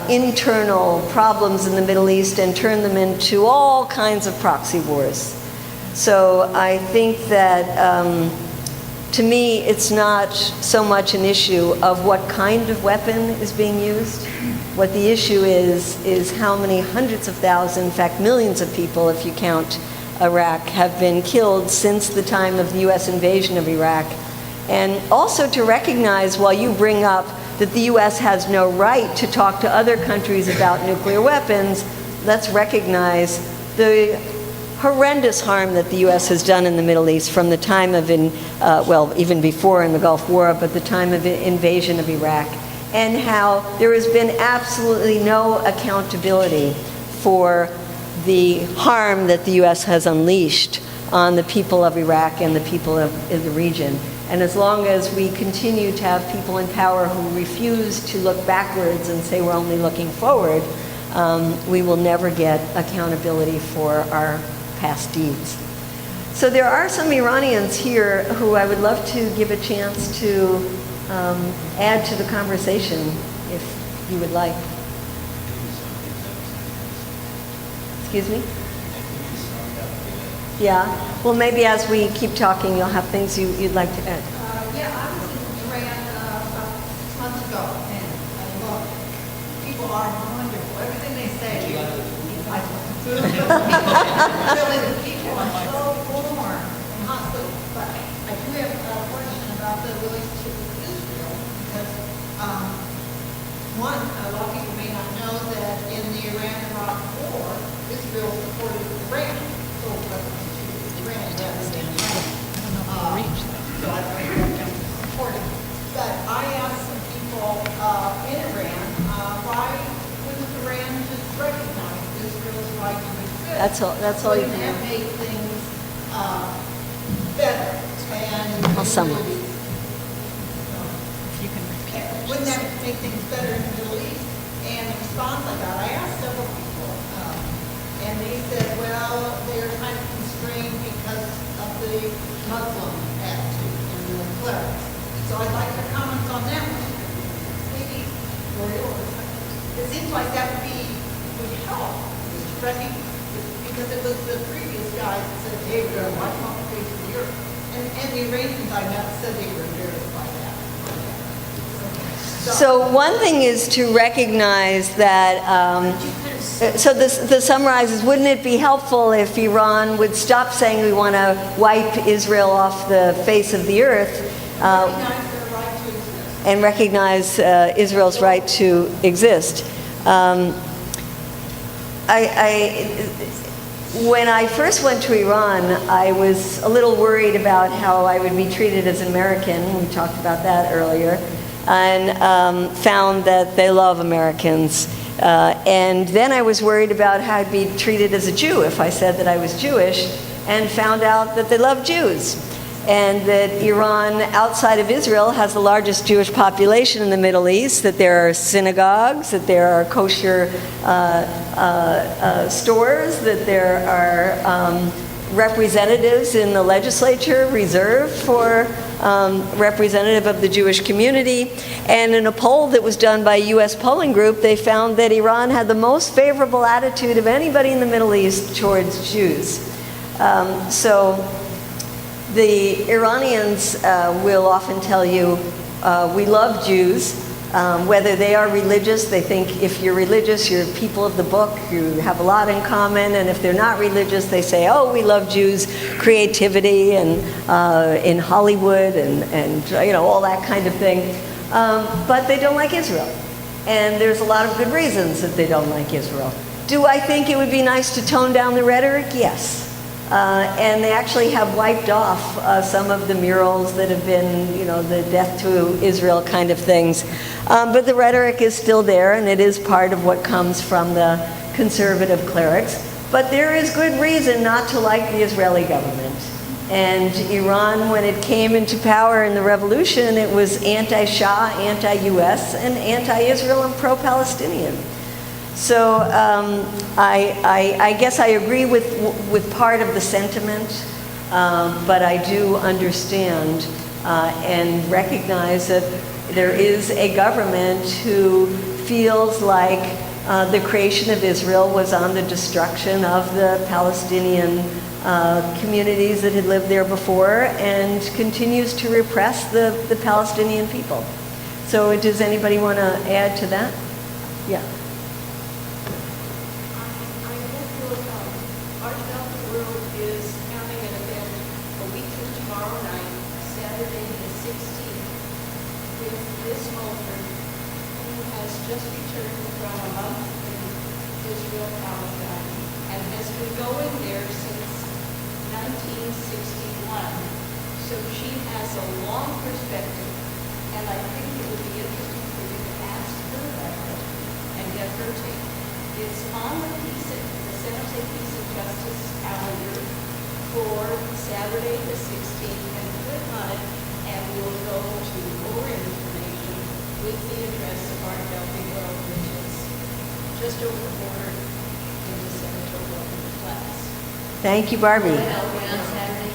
Speaker 2: internal problems in the Middle East and turned them into all kinds of proxy wars. So I think that, to me, it's not so much an issue of what kind of weapon is being used. What the issue is how many hundreds of thousands, in fact millions of people, if you count Iraq, have been killed since the time of the U.S. invasion of Iraq. And also to recognize, while you bring up that the U.S. has no right to talk to other countries about nuclear weapons, let's recognize the horrendous harm that the U.S. has done in the Middle East from the time of, even before in the Gulf War, but the time of invasion of Iraq, and how there has been absolutely no accountability for the harm that the U.S. has unleashed on the people of Iraq and the people of the region. And as long as we continue to have people in power who refuse to look backwards and say we're only looking forward, we will never get accountability for our past deeds. So there are some Iranians here who I would love to give a chance to add to the conversation, if you would like. Excuse me? Yeah. Well, maybe as we keep talking, you'll have things you'd like to add.
Speaker 6: Yeah, I was in Iran about 6 months ago, and look, people are wonderful. Everything they say, really, the people are so warm and hospitable. But I do have a question about the relationship with Israel, because one, a lot of people may not know that in the Iran-Iraq War, Israel supported Iran. So it wasn't Iran rather than Iran. So I don't know supported. But I asked some people in Iran, why wouldn't Iran just recognize Israel's right to exist?
Speaker 2: That's all you
Speaker 6: Wouldn't
Speaker 2: can
Speaker 6: that
Speaker 2: do.
Speaker 6: make things better? And
Speaker 2: I'll summarize.
Speaker 6: wouldn't that make things better in the Middle East? And the response I got, I asked several people, and they said, well, they're kind of constrained because of the Muslim attitude and the clerics. So I'd like your comments on that one. Maybe for yours. It seems like that would help, because it was the previous guy that said, hey, we're going to wipe off the face of the earth. And the Iranians I met said they were embarrassed by that.
Speaker 2: So one thing is to recognize that, so the summarize is, wouldn't it be helpful if Iran would stop saying we want to wipe Israel off the face of the earth and recognize Israel's right to exist? When I first went to Iran, I was a little worried about how I would be treated as an American. We talked about that earlier. And found that they love Americans. And then I was worried about how I'd be treated as a Jew if I said that I was Jewish, and found out that they love Jews. And that Iran, outside of Israel, has the largest Jewish population in the Middle East, that there are synagogues, that there are kosher stores, that there are representatives in the legislature reserved for representative of the Jewish community. And in a poll that was done by a U.S. polling group, they found that Iran had the most favorable attitude of anybody in the Middle East towards Jews. So the Iranians will often tell you, we love Jews. Whether they are religious, they think if you're religious, you're people of the book, you have a lot in common. And if they're not religious, they say, oh, we love Jews' creativity and in Hollywood and all that kind of thing. But they don't like Israel. And there's a lot of good reasons that they don't like Israel. Do I think it would be nice to tone down the rhetoric? Yes. And they actually have wiped off some of the murals that have been, the death to Israel kind of things. But the rhetoric is still there, and it is part of what comes from the conservative clerics. But there is good reason not to like the Israeli government. And Iran, when it came into power in the revolution, it was anti-Shah, anti-US, and anti-Israel and pro-Palestinian. So I guess I agree with part of the sentiment, but I do understand and recognize that there is a government who feels like the creation of Israel was on the destruction of the Palestinian communities that had lived there before, and continues to repress the Palestinian people. So does anybody want to add to that? Yeah.
Speaker 7: Just returned from a month in Israel, Palestine, and has been going there since 1961. So she has a long perspective, and I think it would be interesting for you to ask her about it and get her take. It's on the San Jose Peace and Justice calendar for Saturday the 16th, and click on it, and we'll go to more information with the address of our Delphi Road, which is just over the border into Saratoga Flats.
Speaker 2: Thank you, Barbie.
Speaker 5: Are we on Saturday?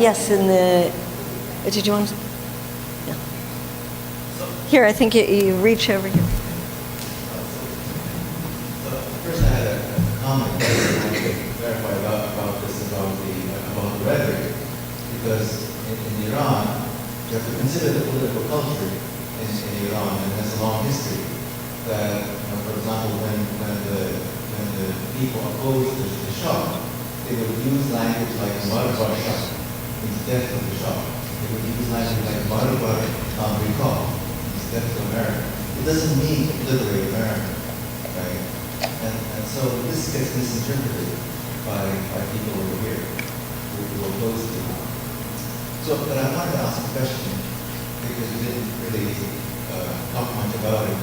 Speaker 2: Yes, in the, did you want to? Yeah. Here, I think you reach over here.
Speaker 8: First, I had a comment that I wanted to clarify about this, about the rhetoric, because in Iran, you have to consider the political culture in Iran, and it has a long history. That, for example, when the people opposed the Shah, they would use language like Marbar Shah, means death of the Shah. They would use language like Marbar America, means death to America. It doesn't mean to liberate America, right? And so this gets misinterpreted by people over here who oppose it. So, but I wanted to ask a question, because we didn't really talk much about it,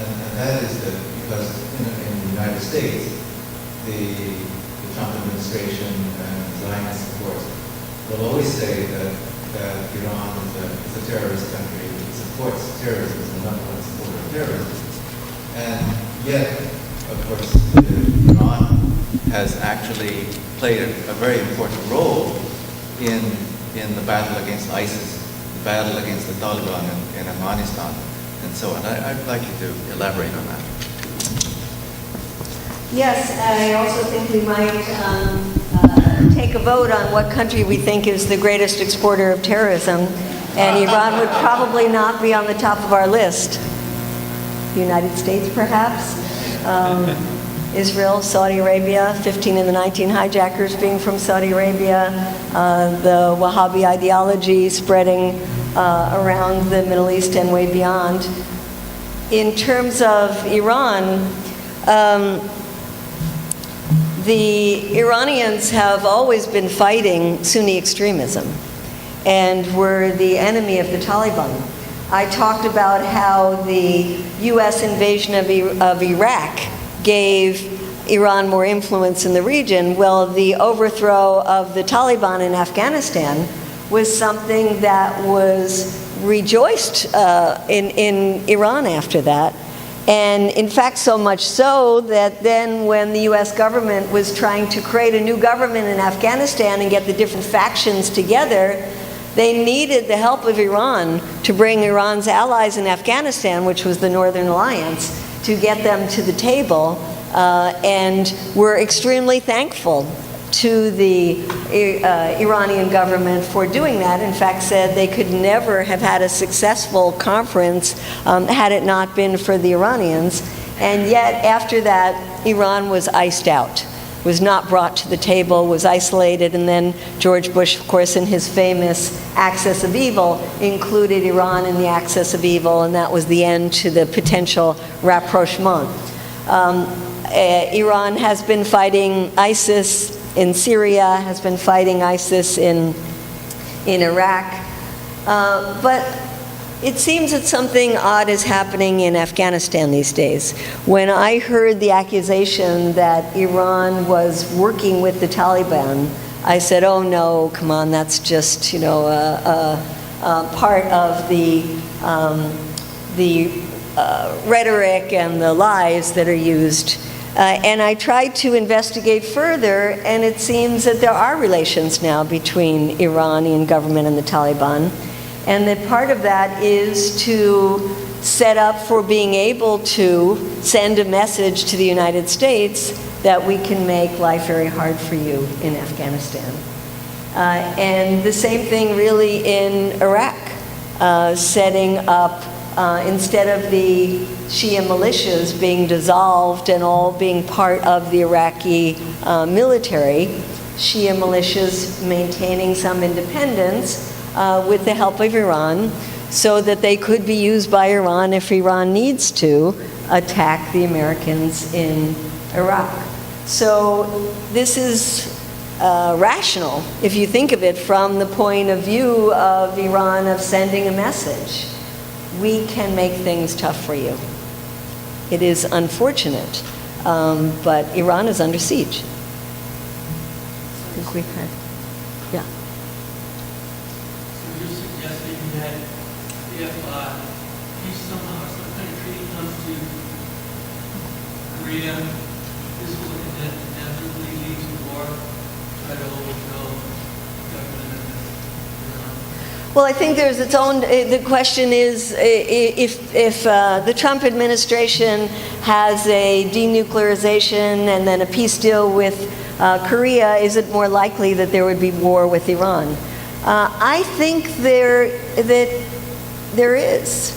Speaker 8: and that is that because in the United States, the Trump administration and Zionists, of course, will always say that Iran is a terrorist country. It supports terrorism, it's the number one supporter of terrorism. And yet, of course, Iran has actually played a very important role in the battle against ISIS, the battle against the Taliban in Afghanistan, and so on. I'd like you to elaborate on that.
Speaker 2: Yes, I also think we might take a vote on what country we think is the greatest exporter of terrorism, and Iran would probably not be on the top of our list. The United States, perhaps. Israel, Saudi Arabia, 15 of the 19 hijackers being from Saudi Arabia, the Wahhabi ideology spreading around the Middle East and way beyond. In terms of Iran, the Iranians have always been fighting Sunni extremism and were the enemy of the Taliban. I talked about how the U.S. invasion of Iraq gave Iran more influence in the region. Well, the overthrow of the Taliban in Afghanistan was something that was rejoiced in Iran after that. And in fact, so much so that then when the US government was trying to create a new government in Afghanistan and get the different factions together, they needed the help of Iran to bring Iran's allies in Afghanistan, which was the Northern Alliance, to get them to the table, and we're extremely thankful to the Iranian government for doing that. In fact, said they could never have had a successful conference had it not been for the Iranians. And yet, after that, Iran was iced out, was not brought to the table, was isolated, and then George Bush, of course, in his famous axis of evil, included Iran in the axis of evil, and that was the end to the potential rapprochement. Iran has been fighting ISIS in Syria, has been fighting ISIS in Iraq, but it seems that something odd is happening in Afghanistan these days. When I heard the accusation that Iran was working with the Taliban, I said, oh no, come on, that's just, part of the rhetoric and the lies that are used. And I tried to investigate further, and it seems that there are relations now between Iranian government and the Taliban. And that part of that is to set up for being able to send a message to the United States that we can make life very hard for you in Afghanistan. And the same thing really in Iraq, setting up, instead of the Shia militias being dissolved and all being part of the Iraqi military, Shia militias maintaining some independence with the help of Iran, so that they could be used by Iran if Iran needs to attack the Americans in Iraq. So this is rational if you think of it from the point of view of Iran of sending a message. We can make things tough for you. It is unfortunate, but Iran is under siege. I think we've had, yeah.
Speaker 3: So you're suggesting that if peace somehow or some kind of treaty comes to Korea, this will inevitably lead to war, try to overthrow the government of Iran?
Speaker 2: Well, I think there's its own, the question is if the Trump administration has a denuclearization and then a peace deal with Korea, is it more likely that there would be war with Iran? I think there is,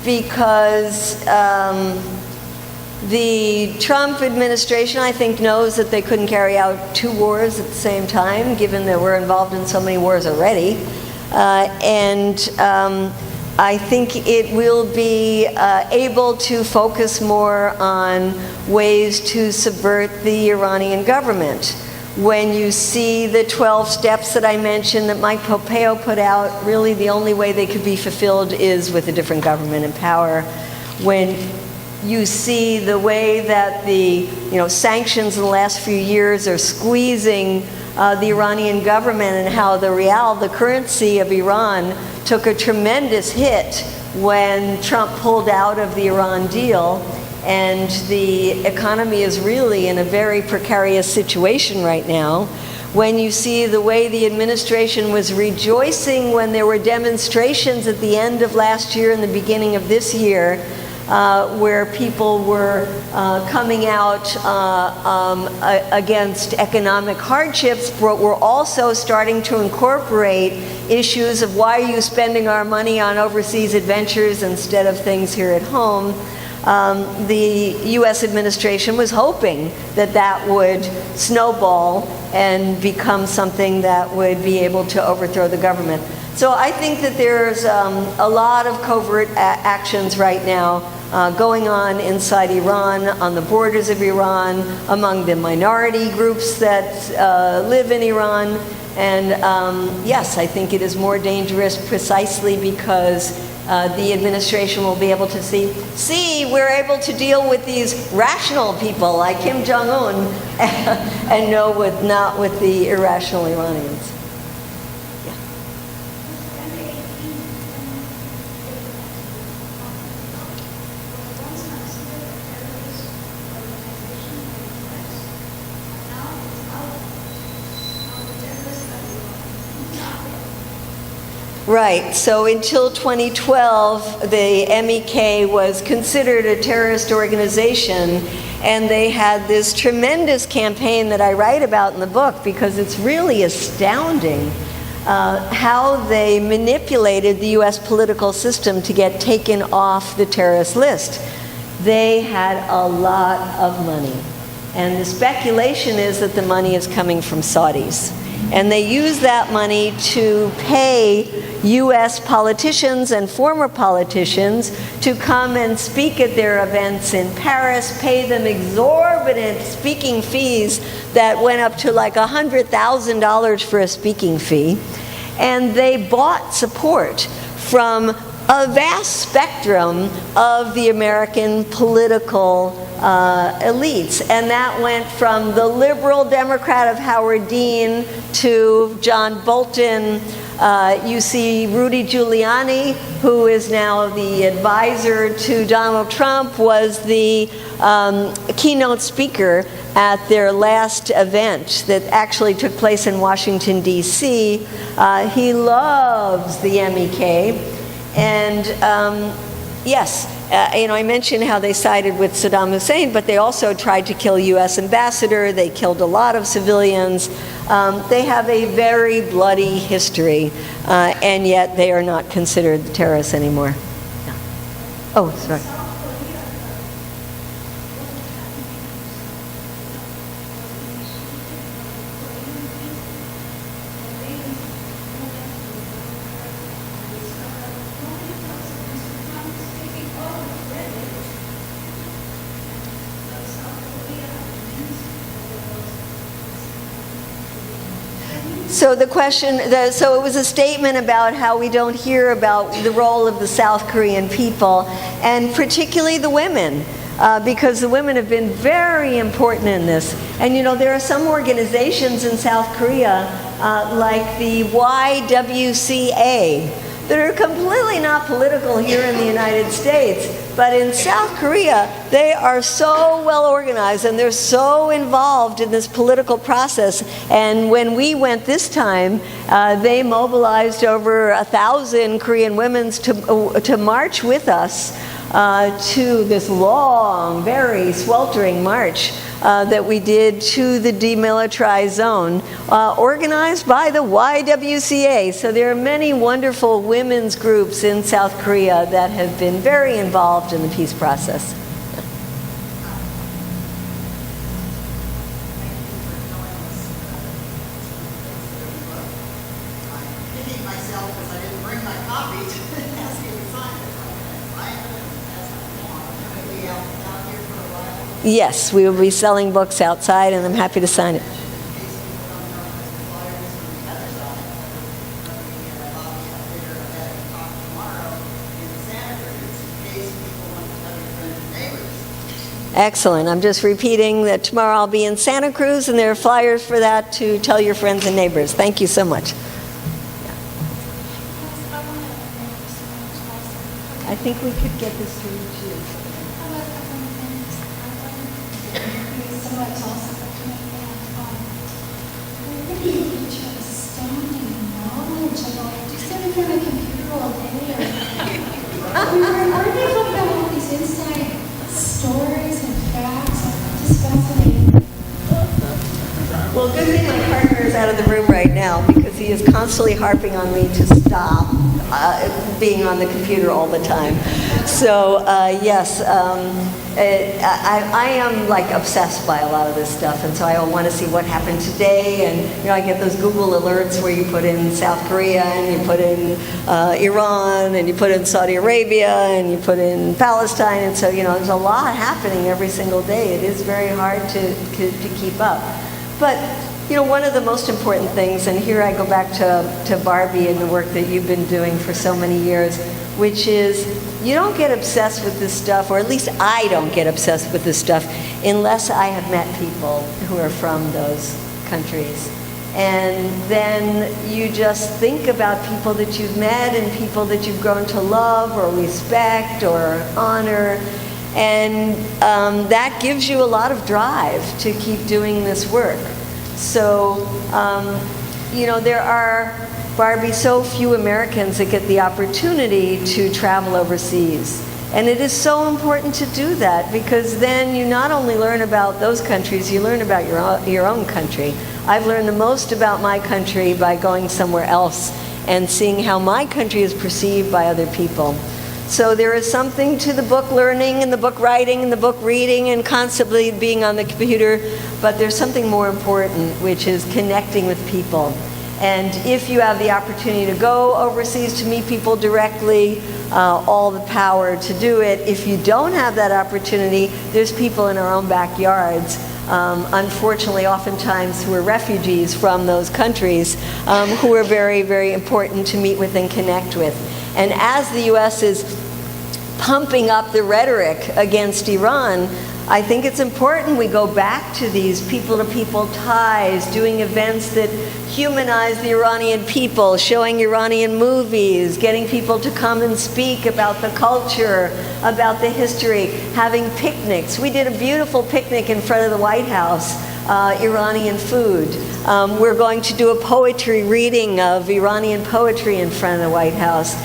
Speaker 2: because the Trump administration, I think, knows that they couldn't carry out two wars at the same time, given that we're involved in so many wars already. I think it will be able to focus more on ways to subvert the Iranian government. When you see the 12 steps that I mentioned that Mike Pompeo put out, really the only way they could be fulfilled is with a different government in power. When you see the way that the sanctions in the last few years are squeezing the Iranian government, and how the rial, the currency of Iran, took a tremendous hit when Trump pulled out of the Iran deal, and the economy is really in a very precarious situation right now. When you see the way the administration was rejoicing when there were demonstrations at the end of last year and the beginning of this year, where people were coming out against economic hardships, but were also starting to incorporate issues of why are you spending our money on overseas adventures instead of things here at home. The U.S. administration was hoping that that would snowball and become something that would be able to overthrow the government. So I think that there's a lot of covert actions right now going on inside Iran, on the borders of Iran, among the minority groups that live in Iran. And yes, I think it is more dangerous precisely because the administration will be able to see, we're able to deal with these rational people like Kim Jong-un and not with the irrational Iranians. Right, so until 2012, the MEK was considered a terrorist organization, and they had this tremendous campaign that I write about in the book because it's really astounding how they manipulated the U.S. political system to get taken off the terrorist list. They had a lot of money, and the speculation is that the money is coming from Saudis. And they use that money to pay U.S. politicians and former politicians to come and speak at their events in Paris, pay them exorbitant speaking fees that went up to like $100,000 for a speaking fee. And they bought support from a vast spectrum of the American political elites. And that went from the liberal Democrat of Howard Dean to John Bolton. You see Rudy Giuliani, who is now the advisor to Donald Trump, was the keynote speaker at their last event that actually took place in Washington, D.C. He loves the MEK. And yes, I mentioned how they sided with Saddam Hussein, but they also tried to kill U.S. ambassador. They killed a lot of civilians. They have a very bloody history, and yet they are not considered terrorists anymore. Yeah. Oh, sorry. So the question, so it was a statement about how we don't hear about the role of the South Korean people, and particularly the women, because the women have been very important in this. And you know, there are some organizations in South Korea, like the YWCA, that are completely not political here in the United States. But in South Korea, they are so well organized and they're so involved in this political process. And when we went this time, they mobilized over 1,000 Korean women to march with us to this long, very sweltering march that we did to the demilitarized zone, organized by the YWCA. So there are many wonderful women's groups in South Korea that have been very involved in the peace process.
Speaker 6: Picking myself because I didn't bring my copy to ask you to sign it. I am as I want. Maybe out here for a while.
Speaker 2: Yes, we will be selling books outside, and I'm happy to sign it.
Speaker 6: In case people don't know, there's the flyers from the other side. There'll be a lobby up there at a talk tomorrow in Santa Cruz in case people want to tell their friends and neighbors.
Speaker 2: Excellent. I'm just repeating that tomorrow I'll be in Santa Cruz, and there are flyers for that to tell your friends and neighbors. Thank you so much. I think we could get this through too.
Speaker 9: We were arguing about all these inside stories and facts. Just fascinating.
Speaker 2: Well, good thing my partner is out of the room right now because he is constantly harping on me to stop being on the computer all the time. So yes, I am like obsessed by a lot of this stuff, and so I want to see what happened today. And you know, I get those Google alerts where you put in South Korea and you put in Iran and you put in Saudi Arabia and you put in Palestine, and so you know, there's a lot happening every single day. It is very hard to keep up. But you know, one of the most important things, and here I go back to Barbie and the work that you've been doing for so many years, which is you don't get obsessed with this stuff, or at least I don't get obsessed with this stuff, unless I have met people who are from those countries. And then you just think about people that you've met and people that you've grown to love or respect or honor. And that gives you a lot of drive to keep doing this work. So, you know, there are, Barbie, so few Americans that get the opportunity to travel overseas. And it is so important to do that because then you not only learn about those countries, you learn about your own country. I've learned the most about my country by going somewhere else and seeing how my country is perceived by other people. So there is something to the book learning and the book writing and the book reading and constantly being on the computer, but there's something more important, which is connecting with people. And if you have the opportunity to go overseas to meet people directly, all the power to do it. If you don't have that opportunity, there's people in our own backyards, unfortunately oftentimes who are refugees from those countries, who are very, very important to meet with and connect with. And as the U.S. is pumping up the rhetoric against Iran, I think it's important we go back to these people-to-people ties, doing events that humanize the Iranian people, showing Iranian movies, getting people to come and speak about the culture, about the history, having picnics. We did a beautiful picnic in front of the White House, Iranian food. We're going to do a poetry reading of Iranian poetry in front of the White House.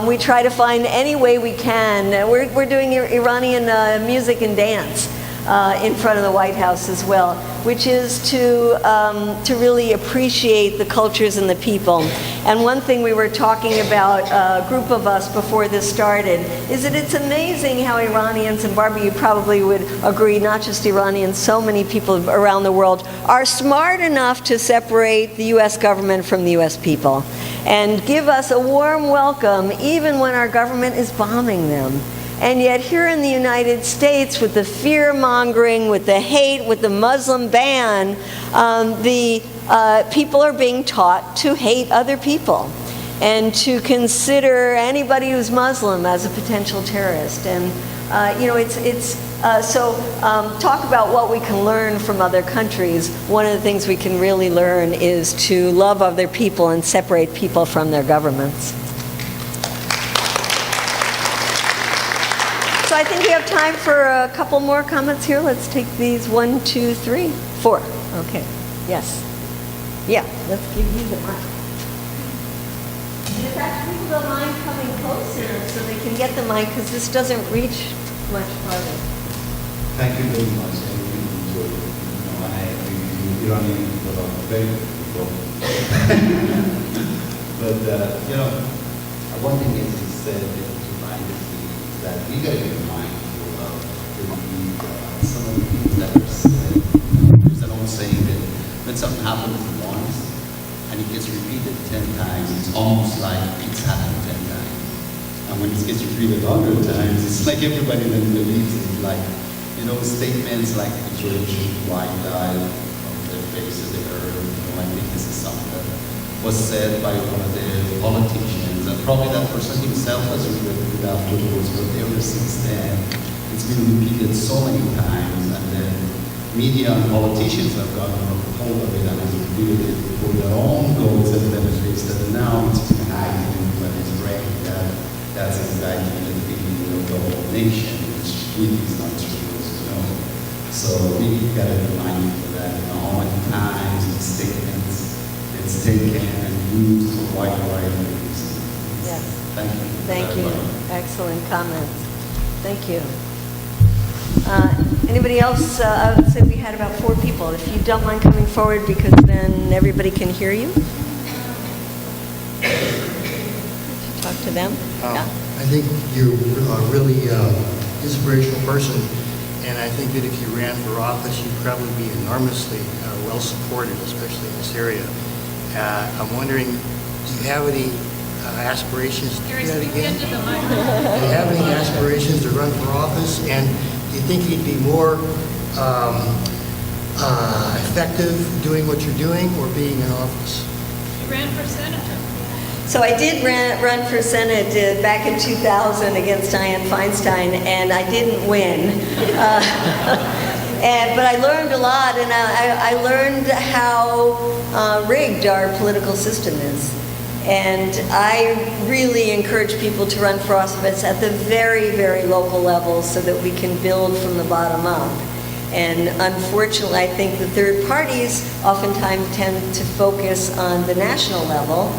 Speaker 2: We try to find any way we can. We're doing Iranian music and dance in front of the White House as well, which is to really appreciate the cultures and the people. And one thing we were talking about, a group of us before this started, is that it's amazing how Iranians, and Barbie, you probably would agree, not just Iranians, so many people around the world are smart enough to separate the U.S. government from the U.S. people and give us a warm welcome even when our government is bombing them. And yet here in the United States, with the fear-mongering, with the hate, with the Muslim ban, people are being taught to hate other people and to consider anybody who's Muslim as a potential terrorist. And talk about what we can learn from other countries. One of the things we can really learn is to love other people and separate people from their governments. So I think we have time for a couple more comments here. Let's take these 1, 2, 3, 4. Okay. Yes. Yeah. Let's give you the mic. And in fact, people don't mind coming closer so they can get the mic because this doesn't reach much farther.
Speaker 10: Thank you very much. I really enjoyed it. I agree with you. Iranian people are very good people. But, one thing is he said to find that we got to be mindful of some of the things that are said. There's an old saying that when something happens once and it gets repeated 10 times, it's almost like it's happened 10 times. And when it gets repeated 100 times, it's like everybody then believes it. Like, statements like the George white guy on their faces, they heard, I think this is something that was said by one of the politicians, and probably that person himself has regretted it afterwards, but ever since then, it's been repeated so many times, and then media and politicians have gotten a hold of it and has repeated it for their own goals and benefits, that now it's been hiding in everybody's brain that that's exactly the opinion of the whole nation, which really is not true. So we got to be mindful of that, how many times the statements it's taken and used for wide variety of reasons.
Speaker 2: Yes.
Speaker 10: Thank you.
Speaker 2: Thank you. Excellent comments. Thank you. Anybody else? I would say we had about 4 people. If you don't mind coming forward, because then everybody can hear you. Talk to them. Yeah.
Speaker 11: I think you're a really inspirational person. And I think that if you ran for office, you'd probably be enormously well supported, especially in this area. I'm wondering, do you have any aspirations to do that again? Do you have any aspirations to run for office? And do you think you'd be more effective doing what you're doing or being in office?
Speaker 1: You ran for senator.
Speaker 2: So I did run for Senate back in 2000 against Dianne Feinstein, and I didn't win. But I learned a lot, and I learned how rigged our political system is. And I really encourage people to run for office at the very, very local level so that we can build from the bottom up. And unfortunately, I think the third parties oftentimes tend to focus on the national level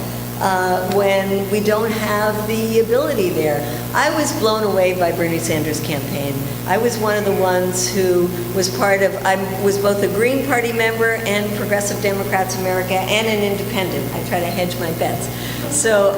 Speaker 2: when we don't have the ability there. I was blown away by Bernie Sanders' campaign. I was one of the ones who was I was both a Green Party member and Progressive Democrats America and an independent. I try to hedge my bets. So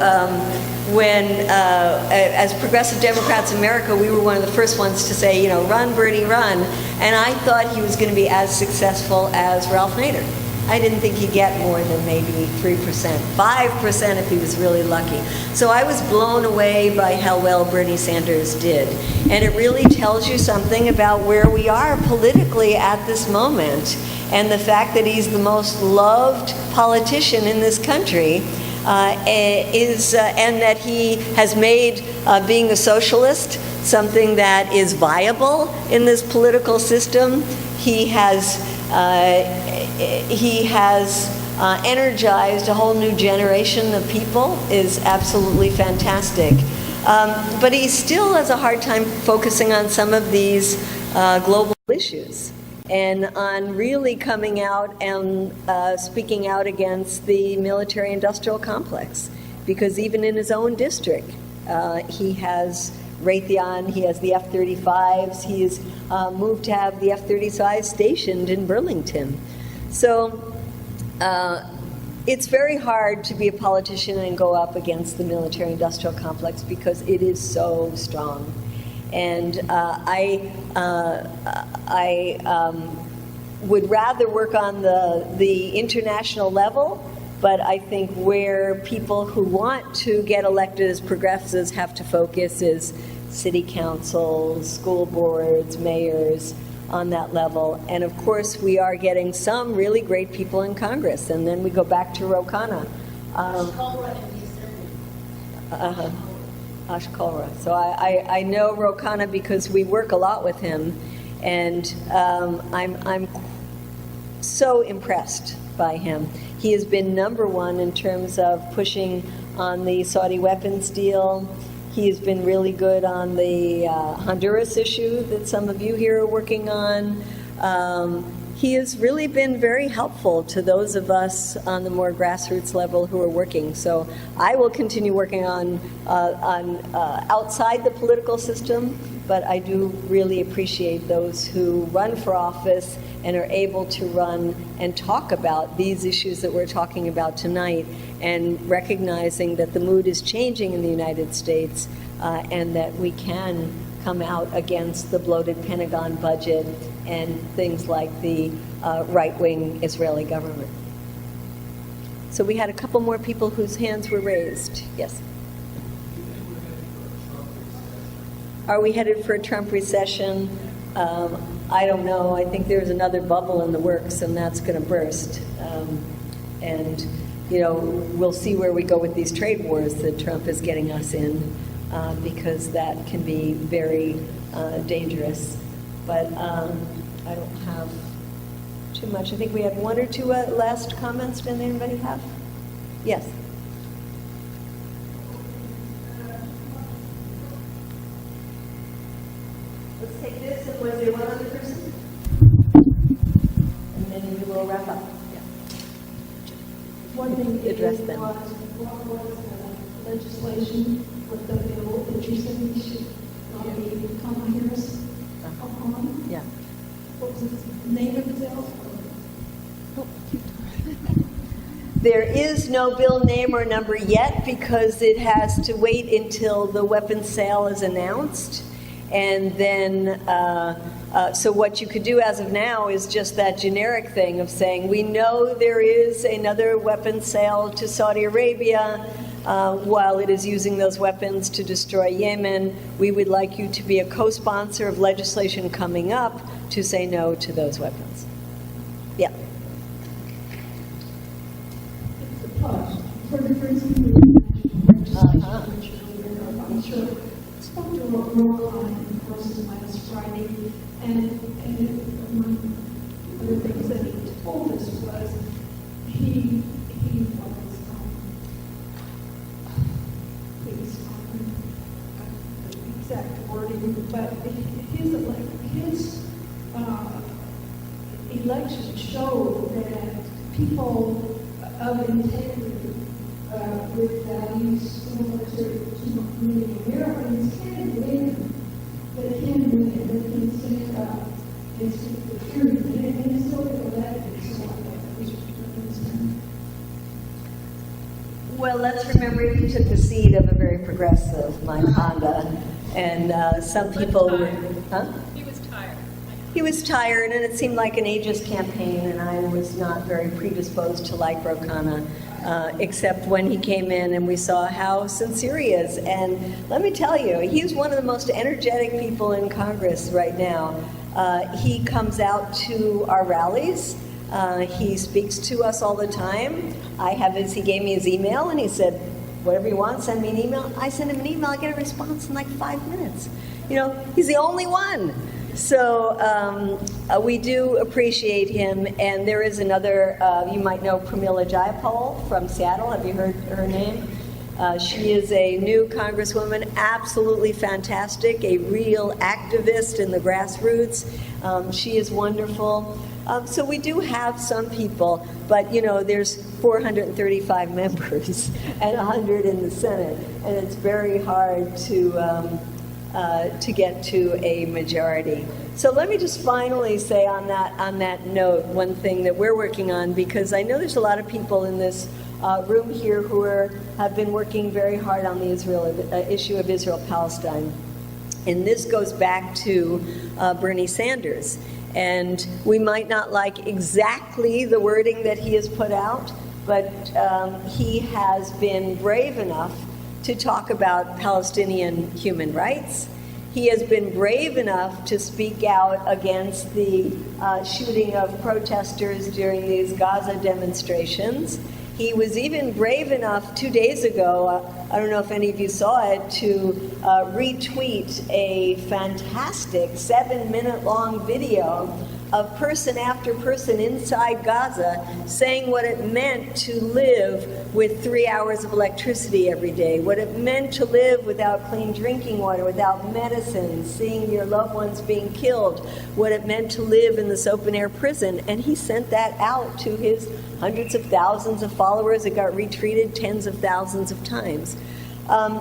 Speaker 2: as Progressive Democrats America, we were one of the first ones to say, run, Bernie, run. And I thought he was going to be as successful as Ralph Nader. I didn't think he'd get more than maybe 3%, 5% if he was really lucky. So I was blown away by how well Bernie Sanders did. And it really tells you something about where we are politically at this moment, and the fact that he's the most loved politician in this country, and that he has made being a socialist something that is viable in this political system. He has energized a whole new generation of people, is absolutely fantastic. But he still has a hard time focusing on some of these global issues and on really coming out and speaking out against the military-industrial complex. Because even in his own district, he has Raytheon, he has the F-35s, he has moved to have the F-35 stationed in Burlington. So it's very hard to be a politician and go up against the military-industrial complex because it is so strong. And I would rather work on the international level, but I think where people who want to get elected as progressives have to focus is city councils, school boards, mayors on that level. And of course, we are getting some really great people in Congress. And then we go back to Ro Khanna. Ashkolra. So I know Ro Khanna because we work a lot with him, and I'm so impressed by him. He has been number one in terms of pushing on the Saudi weapons deal. He has been really good on the Honduras issue that some of you here are working on. He has really been very helpful to those of us on the more grassroots level who are working. So I will continue working on outside the political system, but I do really appreciate those who run for office and are able to run and talk about these issues that we're talking about tonight, and recognizing that the mood is changing in the United States, and that we can come out against the bloated Pentagon budget and things like the right-wing Israeli government. So we had a couple more people whose hands were raised. Yes? Are we headed for a Trump recession? I don't know. I think there's another bubble in the works, and that's going to burst. And, you know, we'll see where we go with these trade wars that Trump is getting us in, because that can be very dangerous. But I don't have too much. I think we had one or two last comments. Did anybody have? Yes. Let's take this, and was there one other person? And then we will wrap up. Yeah.
Speaker 9: One thing
Speaker 2: Address them.
Speaker 9: What was the legislation with the bill that you said we should be Kamala Harris upon?
Speaker 2: Yeah.
Speaker 9: What was the name of the bill?
Speaker 2: There is no bill name or number yet, because it has to wait until the weapons sale is announced. And then, so what you could do as of now is just that generic thing of saying, we know there is another weapons sale to Saudi Arabia while it is using those weapons to destroy Yemen. We would like you to be a co-sponsor of legislation coming up to say no to those weapons. Yeah.
Speaker 9: It's a plus. For the legislation, I'm sure. Spoke to Ro Khanna in person last Friday, and among other things that he told us was he was please the exact wording, but his election showed that people of integrity with values similar to many Americans can win. They can win. They can stand up and speak the truth. And still get elected. So that was concerned.
Speaker 2: Well, let's remember he took the seat of a very progressive Mike Honda, and some people were, huh?
Speaker 1: He was tired.
Speaker 2: He was tired, and it seemed like an ageist campaign, and I was not very predisposed to like Ro Khanna, except when he came in and we saw how sincere he is. And let me tell you, he's one of the most energetic people in Congress right now. He comes out to our rallies. He speaks to us all the time. He gave me his email, and he said, whatever you want, send me an email. I send him an email, I get a response in like 5 minutes. You know, he's the only one. So we do appreciate him, and there is another, you might know Pramila Jayapal from Seattle. Have you heard her name? She is a new congresswoman, absolutely fantastic, a real activist in the grassroots. She is wonderful. So we do have some people, but you know, there's 435 members and 100 in the Senate, and it's very hard to get to a majority. So let me just finally say on that note, one thing that we're working on, because I know there's a lot of people in this room here who have been working very hard on the issue of Israel-Palestine. And this goes back to Bernie Sanders. And we might not like exactly the wording that he has put out, but he has been brave enough to talk about Palestinian human rights. He has been brave enough to speak out against the shooting of protesters during these Gaza demonstrations. He was even brave enough 2 days ago, I don't know if any of you saw it, to retweet a fantastic 7-minute-long video of person after person inside Gaza saying what it meant to live with 3 hours of electricity every day, what it meant to live without clean drinking water, without medicines, seeing your loved ones being killed, what it meant to live in this open-air prison. And he sent that out to his hundreds of thousands of followers. It got retweeted tens of thousands of times.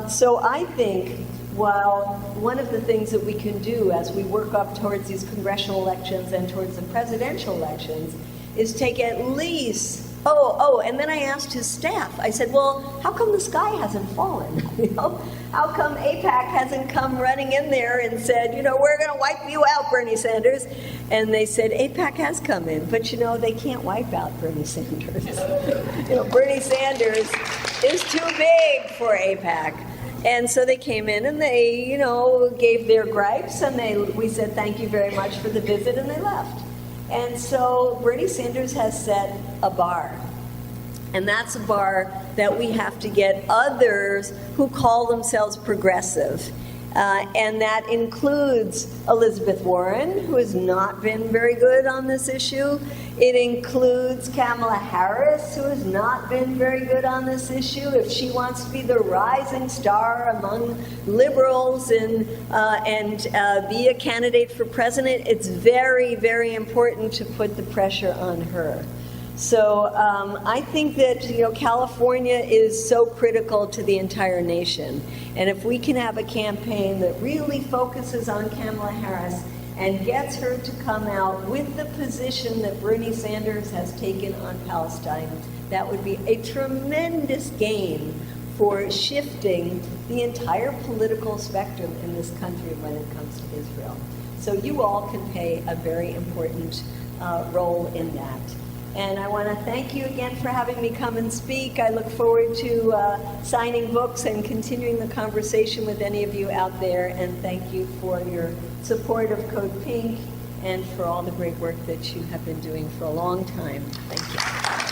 Speaker 2: So I think while one of the things that we can do as we work up towards these congressional elections and towards the presidential elections is take at least, and then I asked his staff, I said, well, how come the sky hasn't fallen? How come AIPAC hasn't come running in there and said, we're going to wipe you out, Bernie Sanders? And they said, AIPAC has come in, but they can't wipe out Bernie Sanders. Bernie Sanders is too big for AIPAC. And so they came in and they, gave their gripes, and we said thank you very much for the visit, and they left. And so Bernie Sanders has set a bar. And that's a bar that we have to get others who call themselves progressive. And that includes Elizabeth Warren, who has not been very good on this issue. It includes Kamala Harris, who has not been very good on this issue. If she wants to be the rising star among liberals and be a candidate for president, it's very, very important to put the pressure on her. So I think that California is so critical to the entire nation, and if we can have a campaign that really focuses on Kamala Harris and gets her to come out with the position that Bernie Sanders has taken on Palestine, that would be a tremendous gain for shifting the entire political spectrum in this country when it comes to Israel. So you all can play a very important role in that. And I want to thank you again for having me come and speak. I look forward to signing books and continuing the conversation with any of you out there. And thank you for your support of Code Pink and for all the great work that you have been doing for a long time. Thank you.